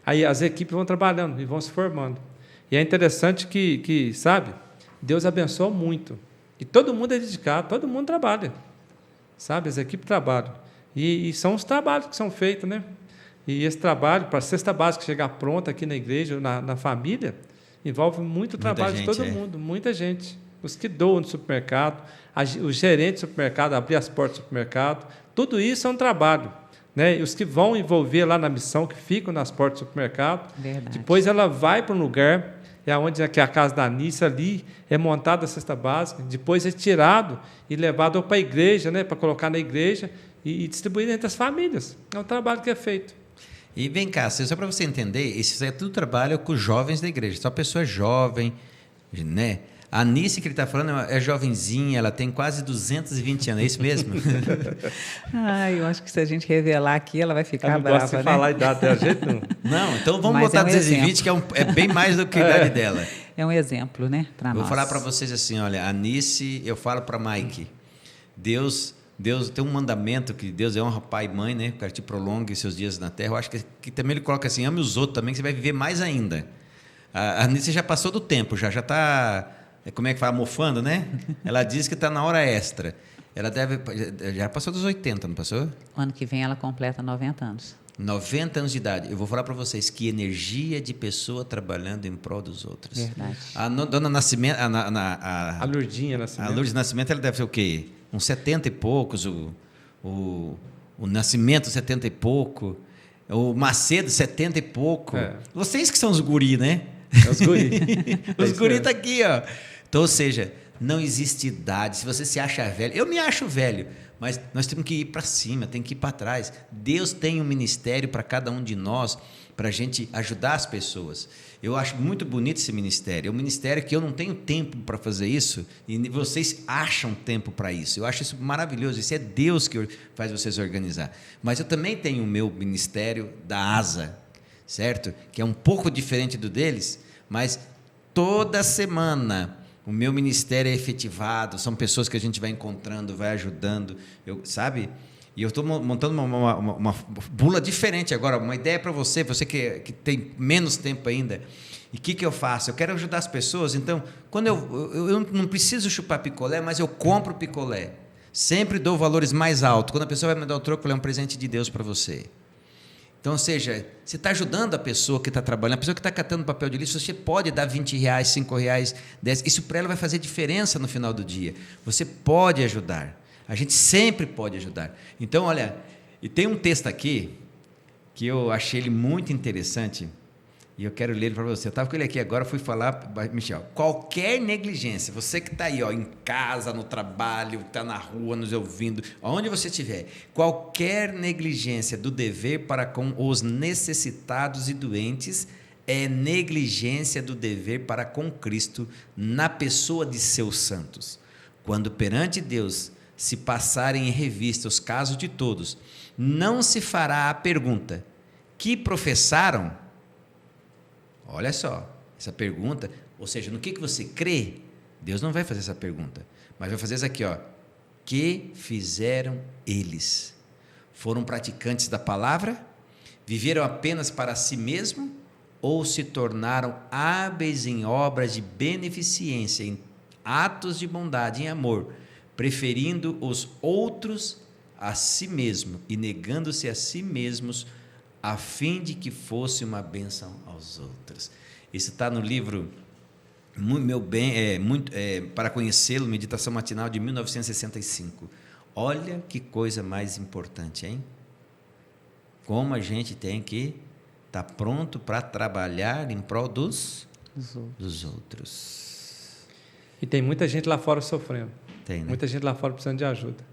aí as equipes vão trabalhando e vão se formando. E é interessante que sabe, Deus abençoa muito. E todo mundo é dedicado, todo mundo trabalha. Sabe, as equipes trabalham. E são os trabalhos que são feitos, né? E esse trabalho, para a cesta básica chegar pronta aqui na igreja, na família, envolve muito trabalho de todo mundo, muita gente. Os que doam no supermercado, os gerentes do supermercado, abrir as portas do supermercado, tudo isso é um trabalho. Né? E os que vão envolver lá na missão, que ficam nas portas do supermercado. Verdade. Depois ela vai para um lugar, onde que é a casa da Anice, ali é montada a cesta básica, depois é tirado e levado para a igreja, né? Para colocar na igreja e distribuído entre as famílias. É um trabalho que é feito. E vem cá, só para você entender, isso é tudo trabalho com os jovens da igreja. Só a pessoa é jovem, né? A Anice que ele está falando é jovenzinha, ela tem quase 220 anos, é isso mesmo? Eu acho que se a gente revelar aqui, ela vai ficar brava, brava, gosto de né? falar a idade dela, jeito nenhum. Não, então vamos Mas botar é um 220, que é bem mais do que a idade dela. É um exemplo, né, para nós. Vou falar para vocês assim, olha, a Anice, eu falo para Mike, Deus tem um mandamento que Deus honra pai e mãe, né? Para que te prolongue seus dias na terra. Eu acho que também ele coloca assim, ame os outros também, que você vai viver mais ainda. A Anice já passou do tempo, já está, como é que fala, mofando, né? Ela diz que está na hora extra. Ela já passou dos 80, não passou? O ano que vem ela completa 90 anos. 90 anos de idade. Eu vou falar para vocês que energia de pessoa trabalhando em prol dos outros. Verdade. A dona Nascimento... A Lourdinha Nascimento. A Lourdes Nascimento, ela deve ser o quê? Uns 70 e poucos. O Nascimento, 70 e pouco. O Macedo, 70 e pouco. É. Vocês que são os guri, né? É os guri. Os guri estão aqui, ó. Então, ou seja, não existe idade. Se você se acha velho... Eu me acho velho. Mas nós temos que ir para cima, tem que ir para trás. Deus tem um ministério para cada um de nós, para a gente ajudar as pessoas. Eu acho muito bonito esse ministério. É um ministério que eu não tenho tempo para fazer isso, e vocês acham tempo para isso. Eu acho isso maravilhoso. Isso é Deus que faz vocês organizar. Mas eu também tenho o meu ministério da ASA, certo? Que é um pouco diferente do deles, mas toda semana... O meu ministério é efetivado, são pessoas que a gente vai encontrando, vai ajudando, sabe? E eu estou montando uma bula diferente agora, uma ideia para você que tem menos tempo ainda. E o que eu faço? Eu quero ajudar as pessoas, então, quando eu não preciso chupar picolé, mas eu compro picolé. Sempre dou valores mais altos. Quando a pessoa vai me dar o troco, é um presente de Deus para você. Então, ou seja, você está ajudando a pessoa que está trabalhando, a pessoa que está catando papel de lixo, você pode dar R$20, R$5, 10. Isso para ela vai fazer diferença no final do dia. Você pode ajudar. A gente sempre pode ajudar. Então, olha, e tem um texto aqui que eu achei ele muito interessante. E eu quero ler ele para você. Eu estava com ele aqui agora, fui falar, Michel, qualquer negligência, você que está aí, ó, em casa, no trabalho, está na rua, nos ouvindo, onde você estiver, qualquer negligência do dever para com os necessitados e doentes é negligência do dever para com Cristo na pessoa de seus santos. Quando perante Deus se passarem em revista os casos de todos, não se fará a pergunta: que professaram? Olha só, essa pergunta, ou seja, no que você crê, Deus não vai fazer essa pergunta, mas vai fazer isso aqui, ó. Que fizeram eles? Foram praticantes da palavra? Viveram apenas para si mesmo? Ou se tornaram hábeis em obras de beneficência, em atos de bondade, em amor, preferindo os outros a si mesmo e negando-se a si mesmos, a fim de que fosse uma bênção aos outros. Isso está no livro Para Conhecê-lo, Meditação Matinal de 1965. Olha que coisa mais importante, hein? Como a gente tem que estar pronto para trabalhar em prol dos outros. E tem muita gente lá fora sofrendo. Tem, né? Muita gente lá fora precisando de ajuda.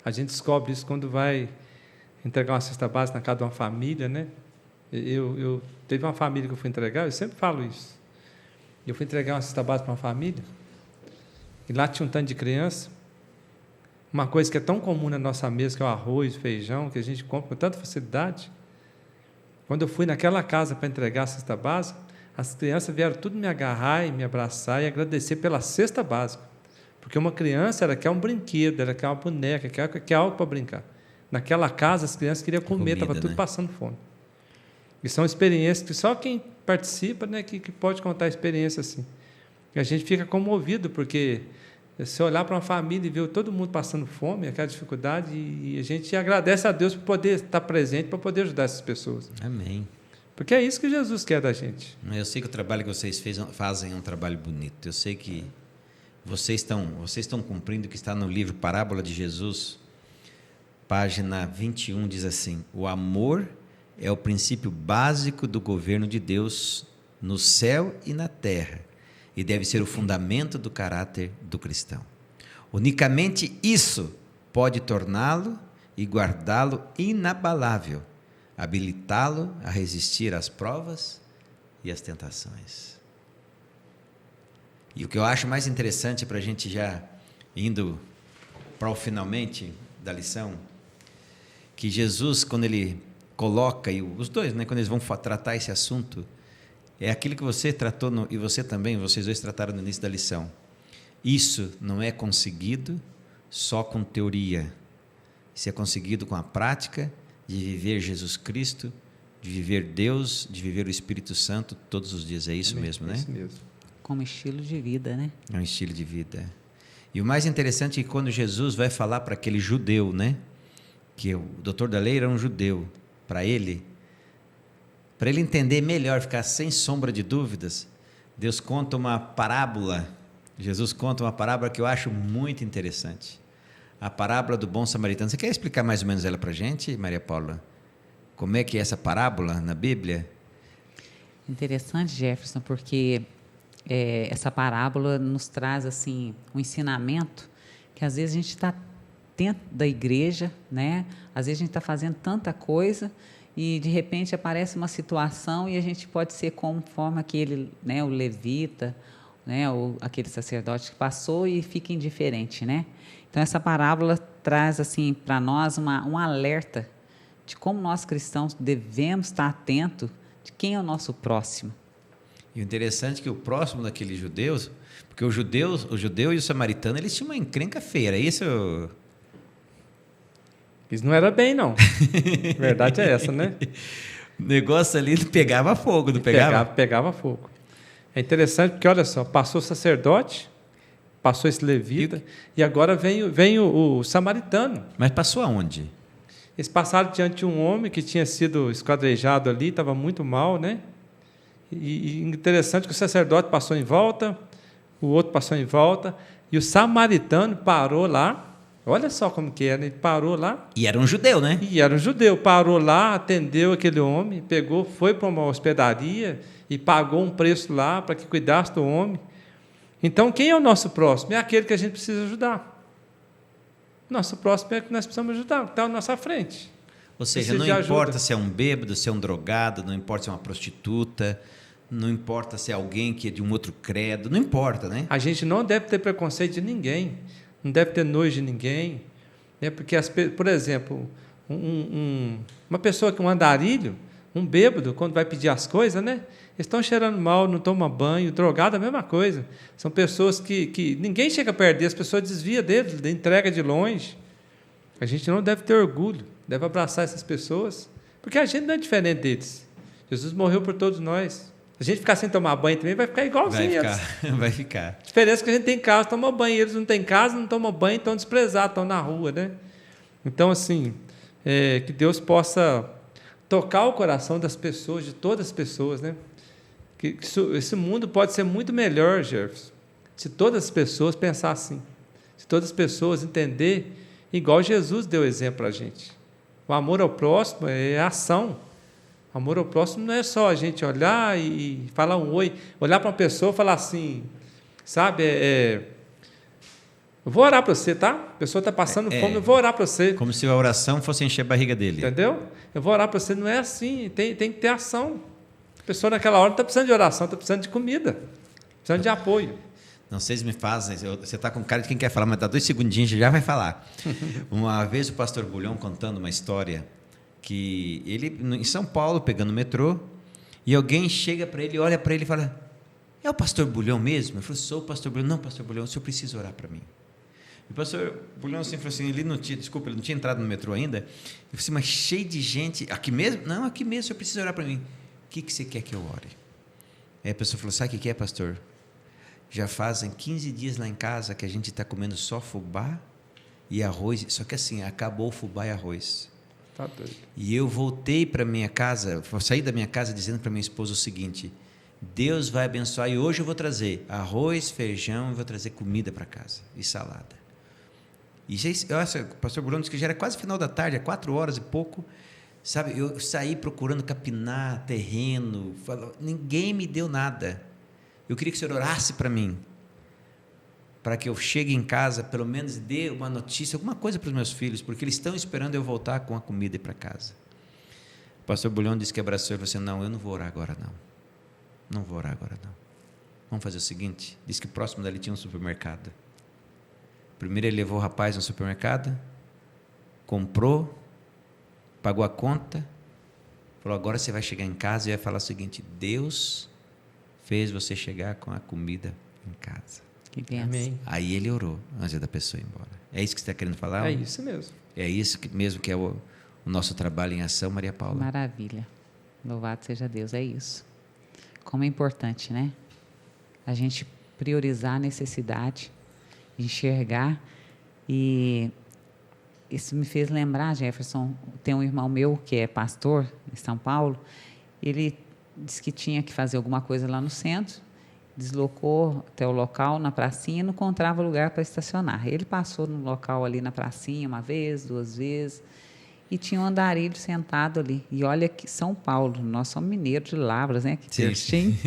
A gente descobre isso quando vai entregar uma cesta básica na casa de uma família, né? Eu teve uma família que eu fui entregar, eu sempre falo isso. Eu fui entregar uma cesta básica para uma família, e lá tinha um tanto de criança. Uma coisa que é tão comum na nossa mesa, que é o arroz, feijão, que a gente compra com tanta facilidade. Quando eu fui naquela casa para entregar a cesta básica, as crianças vieram tudo me agarrar e me abraçar e agradecer pela cesta básica. Porque uma criança, ela quer um brinquedo, ela quer uma boneca, quer algo para brincar. Naquela casa, as crianças queriam comer, estava tudo, né, passando fome. E são experiências que só quem participa, né, que pode contar a experiência assim. E a gente fica comovido, porque se olhar para uma família e ver todo mundo passando fome, aquela dificuldade, e a gente agradece a Deus por poder estar presente, para poder ajudar essas pessoas. Amém. Porque é isso que Jesus quer da gente. Eu sei que o trabalho que vocês fazem é um trabalho bonito. Eu sei que vocês estão cumprindo o que está no livro Parábola de Jesus. Página 21 diz assim: o amor é o princípio básico do governo de Deus no céu e na terra, e deve ser o fundamento do caráter do cristão. Unicamente isso pode torná-lo e guardá-lo inabalável, habilitá-lo a resistir às provas e às tentações. E o que eu acho mais interessante, para a gente já indo para o finalmente da lição, que Jesus, quando ele coloca, e os dois, né, quando eles vão tratar esse assunto, é aquilo que você tratou, e você também, vocês dois trataram no início da lição. Isso não é conseguido só com teoria. Isso é conseguido com a prática de viver Jesus Cristo, de viver Deus, de viver o Espírito Santo todos os dias. É isso mesmo, né? É isso mesmo. Como estilo de vida, né? É um estilo de vida. E o mais interessante é que quando Jesus vai falar para aquele judeu, né, que o doutor da lei era um judeu, para ele entender melhor, ficar sem sombra de dúvidas, Deus conta uma parábola, Jesus conta uma parábola que eu acho muito interessante. A parábola do bom samaritano. Você quer explicar mais ou menos ela para a gente, Maria Paula? Como é que é essa parábola na Bíblia? Interessante, Jefferson, porque essa parábola nos traz assim um ensinamento que às vezes a gente está dentro da igreja, né? Às vezes a gente está fazendo tanta coisa e de repente aparece uma situação e a gente pode ser conforme aquele, né, o levita, né, ou aquele sacerdote que passou e fica indiferente, né? Então essa parábola traz assim para nós um alerta de como nós cristãos devemos estar atentos de quem é o nosso próximo. E o interessante é que o próximo daqueles judeus, porque o judeu e o samaritano, eles tinham uma encrenca feia, era isso? Isso não era bem, não. A verdade é essa, né? O negócio ali pegava fogo, não pegava? Pegava fogo. É interessante porque, olha só, passou o sacerdote, passou esse levita, e agora vem o samaritano. Mas passou aonde? Eles passaram diante de um homem que tinha sido esquadrejado ali, estava muito mal, né? E interessante que o sacerdote passou em volta, o outro passou em volta, e o samaritano parou lá Olha só como que era. Ele parou lá. E era um judeu, né? E era um judeu. Parou lá, atendeu aquele homem, pegou, foi para uma hospedaria e pagou um preço lá para que cuidasse do homem. Então, quem é o nosso próximo? É aquele que a gente precisa ajudar. Nosso próximo é que nós precisamos ajudar, que está à nossa frente. Ou seja, não importa se é um bêbado, se é um drogado, não importa se é uma prostituta, não importa se é alguém que é de um outro credo, não importa, né? A gente não deve ter preconceito de ninguém, não deve ter nojo de ninguém, né? Porque, por exemplo, uma pessoa que é um andarilho, um bêbado, quando vai pedir as coisas, né? Eles estão cheirando mal, não tomam banho, drogado, a mesma coisa. São pessoas que ninguém chega perto deles, as pessoas desviam deles, entrega de longe. A gente não deve ter orgulho, deve abraçar essas pessoas, porque a gente não é diferente deles. Jesus morreu por todos nós. A gente ficar sem tomar banho também vai ficar igualzinho eles. Vai ficar. A diferença é que a gente tem casa, toma banho. Eles não têm casa, não tomam banho, estão desprezados, estão na rua, né? Então, assim, que Deus possa tocar o coração das pessoas, de todas as pessoas, né? Que esse mundo pode ser muito melhor, Jefferson, se todas as pessoas pensassem assim, se todas as pessoas entenderem, igual Jesus deu exemplo para a gente. O amor ao próximo é ação. O amor ao próximo não é só a gente olhar e falar um oi, olhar para uma pessoa e falar assim, sabe, eu vou orar para você, tá? A pessoa está passando fome, eu vou orar para você. Como se a oração fosse encher a barriga dele. Entendeu? Eu vou orar para você, não é assim, tem que ter ação. A pessoa naquela hora não está precisando de oração, está precisando de comida, precisando de apoio. Não, vocês me fazem, você está com cara de quem quer falar, mas dá 2 segundinhos e já vai falar. Uma vez o pastor Bulhão contando uma história que ele, em São Paulo, pegando o metrô, e alguém chega para ele, olha para ele e fala, é o pastor Bulhão mesmo? Eu falei, sou o pastor Bulhão. Não, pastor Bulhão, o senhor precisa orar para mim. E o pastor Bulhão assim, falou assim, ele não tinha entrado no metrô ainda. Eu falei assim, mas cheio de gente, aqui mesmo? Não, aqui mesmo, o senhor precisa orar para mim. O que você quer que eu ore? Aí a pessoa falou, sabe o que é, pastor? Já fazem 15 dias lá em casa que a gente está comendo só fubá e arroz, só que assim, acabou o fubá e arroz. Tá doido. E eu voltei para minha casa, saí da minha casa dizendo para minha esposa o seguinte, Deus vai abençoar e hoje eu vou trazer arroz, feijão e vou trazer comida para casa e salada. E o pastor Bruno disse que já era quase final da tarde, 4 horas e pouco, sabe, eu saí procurando capinar, terreno, ninguém me deu nada. Eu queria que o senhor orasse para mim, para que eu chegue em casa, pelo menos dê uma notícia, alguma coisa para os meus filhos, porque eles estão esperando eu voltar com a comida para casa. O pastor Bulhão disse que abraçou e falou assim, não, eu não vou orar agora não. Não vou orar agora não. Vamos fazer o seguinte, disse que próximo dali tinha um supermercado. Primeiro ele levou o rapaz no supermercado, comprou, pagou a conta, falou, agora você vai chegar em casa e vai falar o seguinte, Deus fez você chegar com a comida em casa. Que benção. Amém. Aí ele orou antes da pessoa ir embora. É isso que você está querendo falar? É isso mesmo. É isso mesmo que é o nosso trabalho em ação, Maria Paula? Maravilha. Louvado seja Deus, é isso. Como é importante, né? A gente priorizar a necessidade, enxergar. E isso me fez lembrar, Jefferson, tem um irmão meu que é pastor em São Paulo, ele disse que tinha que fazer alguma coisa lá no centro, deslocou até o local, na pracinha, e não encontrava lugar para estacionar. Ele passou no local ali na pracinha uma vez, 2 vezes, e tinha um andarilho sentado ali. E olha que São Paulo, nós somos mineiros de Lavras, né? Que pertinho.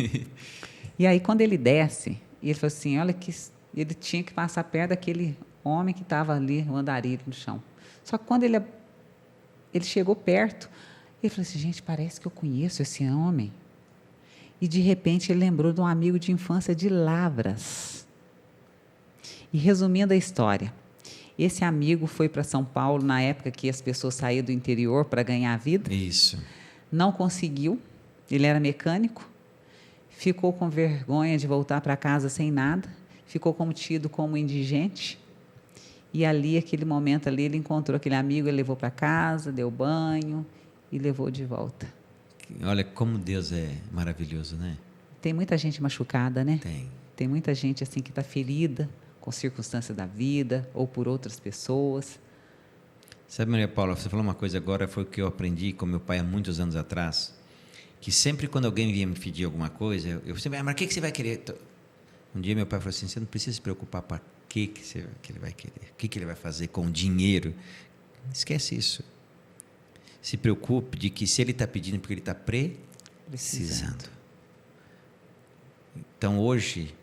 E aí, quando ele desce, ele falou assim, olha que ele tinha que passar perto daquele homem que estava ali, o andarilho no chão. Só que quando ele chegou perto, ele falou assim, gente, parece que eu conheço esse homem. E, de repente, ele lembrou de um amigo de infância de Lavras. E, resumindo a história, esse amigo foi para São Paulo na época que as pessoas saíam do interior para ganhar a vida. Isso. Não conseguiu, ele era mecânico, ficou com vergonha de voltar para casa sem nada, ficou tido como indigente. E ali, aquele momento ali, ele encontrou aquele amigo, ele levou para casa, deu banho e levou de volta. Olha como Deus é maravilhoso, né? Tem muita gente machucada, né? Tem muita gente assim que está ferida com circunstâncias da vida ou por outras pessoas. Sabe, Maria Paula, você falou uma coisa agora, foi o que eu aprendi com meu pai há muitos anos atrás, que sempre quando alguém vinha me pedir alguma coisa, eu sempre, mas o que você vai querer? Um dia meu pai falou assim, você não precisa se preocupar que ele vai querer, o que ele vai fazer com o dinheiro. Esquece isso. Se preocupe de que se ele está pedindo porque ele está precisando. Então hoje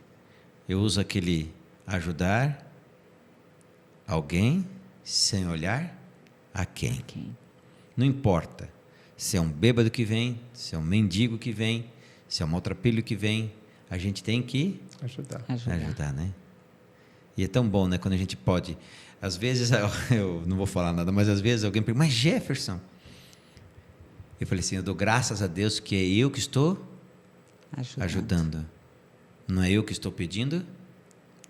eu uso aquele ajudar alguém sem olhar a quem. Não importa se é um bêbado que vem, se é um mendigo que vem, se é um maltrapilho que vem, a gente tem que ajudar, né? E é tão bom, né, quando a gente pode. Às vezes, eu não vou falar nada, mas às vezes alguém pergunta, mas Jefferson, eu falei assim, eu dou graças a Deus que é eu que estou ajudando. Não é eu que estou pedindo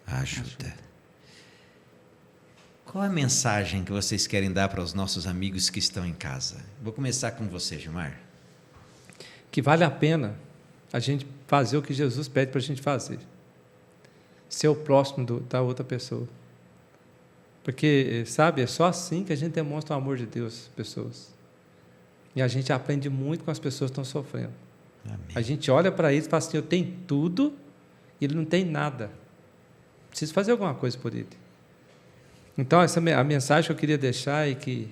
ajuda. Qual é a mensagem que vocês querem dar para os nossos amigos que estão em casa? Vou começar com você, Gilmar. Que vale a pena a gente fazer o que Jesus pede para a gente fazer. Ser o próximo da outra pessoa. Porque, sabe, é só assim que a gente demonstra o amor de Deus às pessoas. E a gente aprende muito com as pessoas que estão sofrendo. Amém. A gente olha para eles e fala assim, eu tenho tudo e ele não tem nada. Preciso fazer alguma coisa por ele. Então, a mensagem que eu queria deixar é que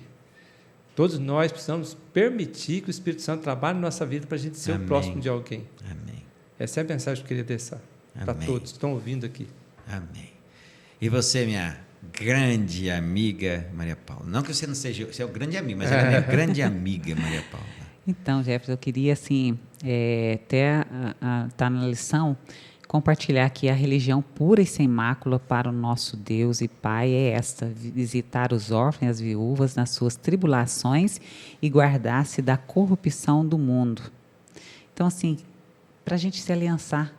todos nós precisamos permitir que o Espírito Santo trabalhe na nossa vida para a gente ser o próximo de alguém. Amém. Essa é a mensagem que eu queria deixar para todos que estão ouvindo aqui. Amém. E você, minha grande amiga Maria Paula? Não que você não seja, você é o grande amigo, mas ela é minha grande amiga Maria Paula. Então, Jefferson, eu queria, assim, até tá na lição, compartilhar que a religião pura e sem mácula para o nosso Deus e Pai é esta: visitar os órfãos e as viúvas nas suas tribulações e guardar-se da corrupção do mundo. Então, assim, para a gente se aliançar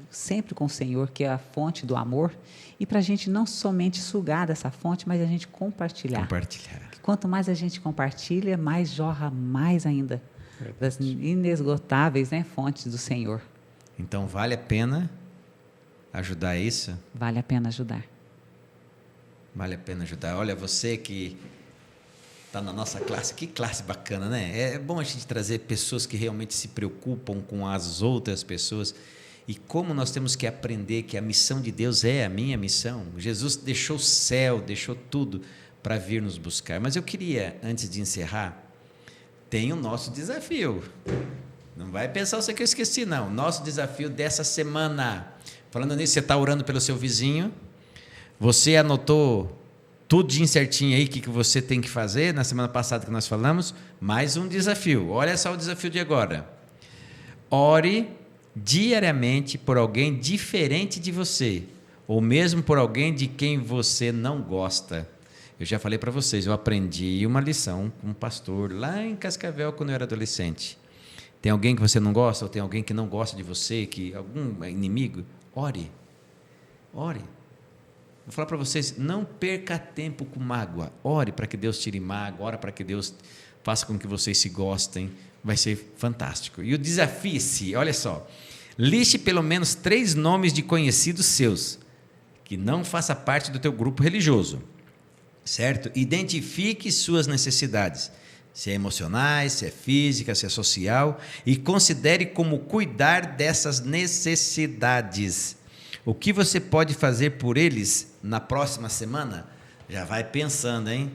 sempre com o Senhor, que é a fonte do amor, e para a gente não somente sugar dessa fonte, mas a gente compartilhar. Quanto mais a gente compartilha, mais jorra mais ainda das inesgotáveis, né, fontes do Senhor. Então, vale a pena ajudar isso? Vale a pena ajudar. Vale a pena ajudar. Olha, você que está na nossa classe, que classe bacana, né? É bom a gente trazer pessoas que realmente se preocupam com as outras pessoas e como nós temos que aprender que a missão de Deus é a minha missão. Jesus deixou o céu, deixou tudo para vir nos buscar. Mas eu queria, antes de encerrar, tem o nosso desafio. Não vai pensar você que eu esqueci, não. Nosso desafio dessa semana. Falando nisso, você está orando pelo seu vizinho, você anotou tudo de certinho aí, o que você tem que fazer, na semana passada que nós falamos, mais um desafio. Olha só o desafio de agora. Ore diariamente por alguém diferente de você, ou mesmo por alguém de quem você não gosta. Eu já falei para vocês, eu aprendi uma lição com um pastor lá em Cascavel quando eu era adolescente. Tem alguém que você não gosta, ou tem alguém que não gosta de você, algum inimigo? Ore. Vou falar para vocês, não perca tempo com mágoa. Ore para que Deus tire mágoa, ore para que Deus faça com que vocês se gostem. Vai ser fantástico. E o desafie-se, olha só, liste pelo menos 3 nomes de conhecidos seus, que não faça parte do teu grupo religioso, certo? Identifique suas necessidades, se é emocionais, se é física, se é social, e considere como cuidar dessas necessidades. O que você pode fazer por eles na próxima semana? Já vai pensando, hein?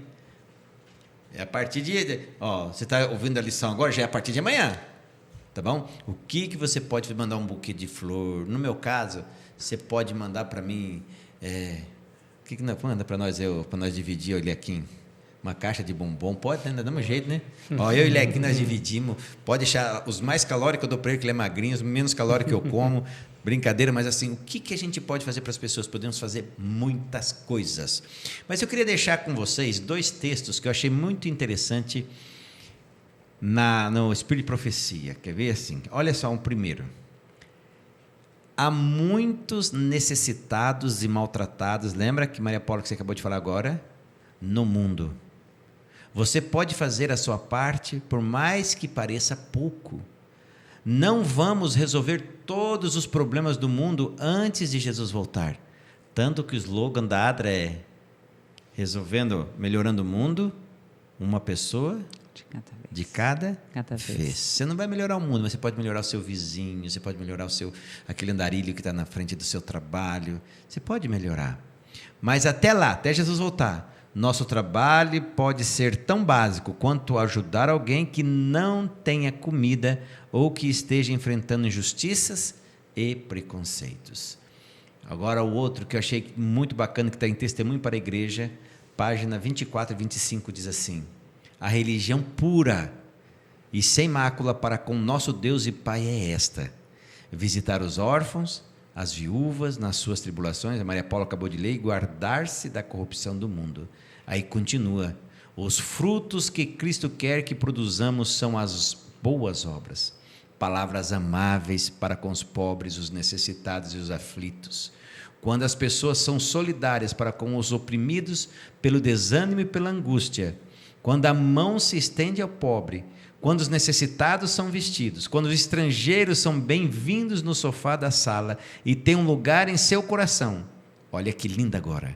É a partir de... você está ouvindo a lição agora, já é a partir de amanhã, tá bom? O que você pode mandar um buquê de flor? No meu caso, você pode mandar para mim... o que manda para nós dividir, olha aqui? Uma caixa de bombom, pode, né? Do mesmo jeito, né? Eu e o Leguinho, nós dividimos. Pode deixar os mais calóricos eu dou para ele, que ele é magrinho, os menos calóricos eu como. Brincadeira, mas assim, o que a gente pode fazer para as pessoas? Podemos fazer muitas coisas. Mas eu queria deixar com vocês 2 textos que eu achei muito interessante no Espírito de Profecia. Quer ver assim? Olha só, um primeiro. Há muitos necessitados e maltratados, lembra que Maria Paula que você acabou de falar agora? No mundo. Você pode fazer a sua parte, por mais que pareça pouco. Não vamos resolver todos os problemas do mundo antes de Jesus voltar. Tanto que o slogan da ADRA é melhorando o mundo, uma pessoa de cada vez. Você não vai melhorar o mundo, mas você pode melhorar o seu vizinho, você pode melhorar aquele andarilho que está na frente do seu trabalho. Você pode melhorar. Mas até lá, até Jesus voltar, nosso trabalho pode ser tão básico quanto ajudar alguém que não tenha comida ou que esteja enfrentando injustiças e preconceitos. Agora o outro que eu achei muito bacana, que está em Testemunho para a Igreja, página 24 e 25, diz assim: a religião pura e sem mácula para com nosso Deus e Pai é esta: visitar os órfãos, as viúvas nas suas tribulações, a Maria Paula acabou de ler, e guardar-se da corrupção do mundo. Aí continua: os frutos que Cristo quer que produzamos são as boas obras, palavras amáveis para com os pobres, os necessitados e os aflitos. Quando as pessoas são solidárias para com os oprimidos pelo desânimo e pela angústia, quando a mão se estende ao pobre, quando os necessitados são vestidos, quando os estrangeiros são bem-vindos no sofá da sala e têm um lugar em seu coração. Olha que lindo agora.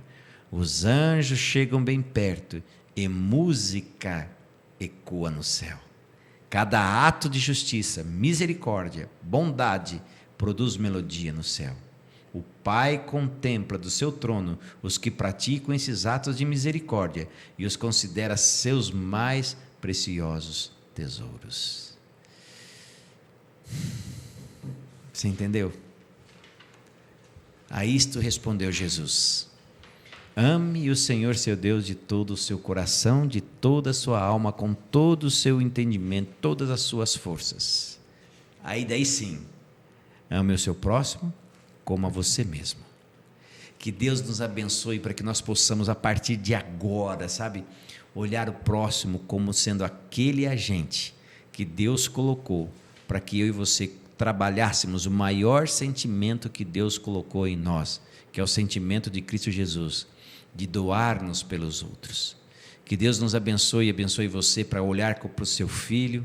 Os anjos chegam bem perto e música ecoa no céu. Cada ato de justiça, misericórdia, bondade produz melodia no céu. O Pai contempla do seu trono os que praticam esses atos de misericórdia e os considera seus mais preciosos tesouros. Você entendeu? A isto respondeu Jesus: ame o Senhor seu Deus de todo o seu coração, de toda a sua alma, com todo o seu entendimento, todas as suas forças. Aí daí sim, ame o seu próximo como a você mesmo. Que Deus nos abençoe para que nós possamos, a partir de agora, sabe, olhar o próximo como sendo aquele agente que Deus colocou para que eu e você trabalhássemos o maior sentimento que Deus colocou em nós, que é o sentimento de Cristo Jesus, de doar-nos pelos outros. Que Deus nos abençoe e abençoe você para olhar para o seu filho,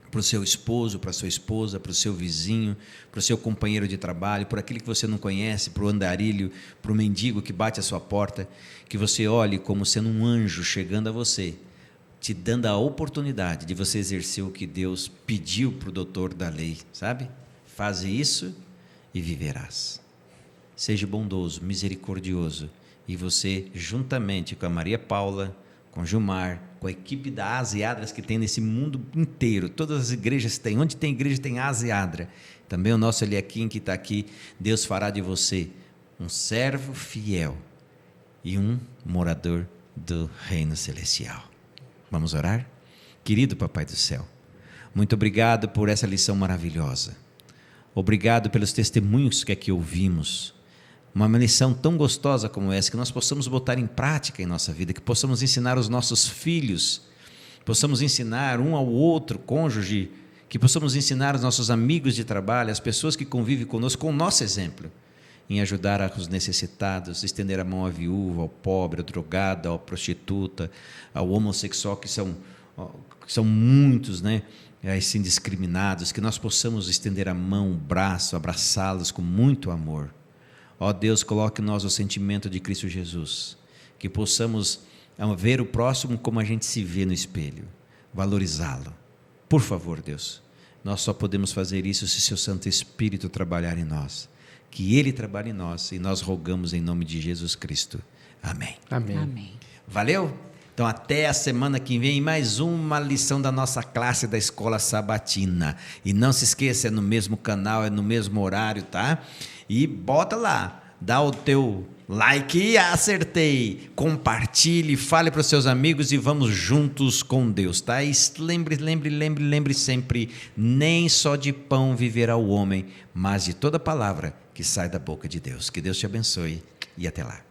para o seu esposo, para a sua esposa, para o seu vizinho, para o seu companheiro de trabalho, por aquele que você não conhece, para o andarilho, para o mendigo que bate à sua porta, que você olhe como sendo um anjo chegando a você, te dando a oportunidade de você exercer o que Deus pediu para o doutor da lei, sabe? Faze isso e viverás. Seja bondoso, misericordioso, e você, juntamente com a Maria Paula, com Gilmar, com a equipe da Asa e Adras que tem nesse mundo inteiro, todas as igrejas têm, onde tem igreja tem Asa e Adra, também o nosso Eliakim que está aqui, Deus fará de você um servo fiel e um morador do reino celestial. Vamos orar? Querido Papai do céu, muito obrigado por essa lição maravilhosa, obrigado pelos testemunhos que aqui ouvimos, uma lição tão gostosa como essa, que nós possamos botar em prática em nossa vida, que possamos ensinar os nossos filhos, possamos ensinar um ao outro cônjuge, que possamos ensinar os nossos amigos de trabalho, as pessoas que convivem conosco, com o nosso exemplo, em ajudar os necessitados, estender a mão à viúva, ao pobre, ao drogado, à prostituta, ao homossexual, que são muitos, né? Assim, discriminados, que nós possamos estender a mão, o braço, abraçá-los com muito amor. Ó Deus, coloque em nós o sentimento de Cristo Jesus, que possamos ver o próximo como a gente se vê no espelho, valorizá-lo. Por favor, Deus, nós só podemos fazer isso se seu Santo Espírito trabalhar em nós, que Ele trabalhe em nós, e nós rogamos em nome de Jesus Cristo. Amém. Amém. Amém. Valeu? Então até a semana que vem, mais uma lição da nossa classe da Escola Sabatina. E não se esqueça, é no mesmo canal, é no mesmo horário, tá? E bota lá, dá o teu like e acertei, compartilhe, fale para os seus amigos e vamos juntos com Deus, tá? E lembre sempre, nem só de pão viverá o homem, mas de toda palavra que sai da boca de Deus. Que Deus te abençoe e até lá.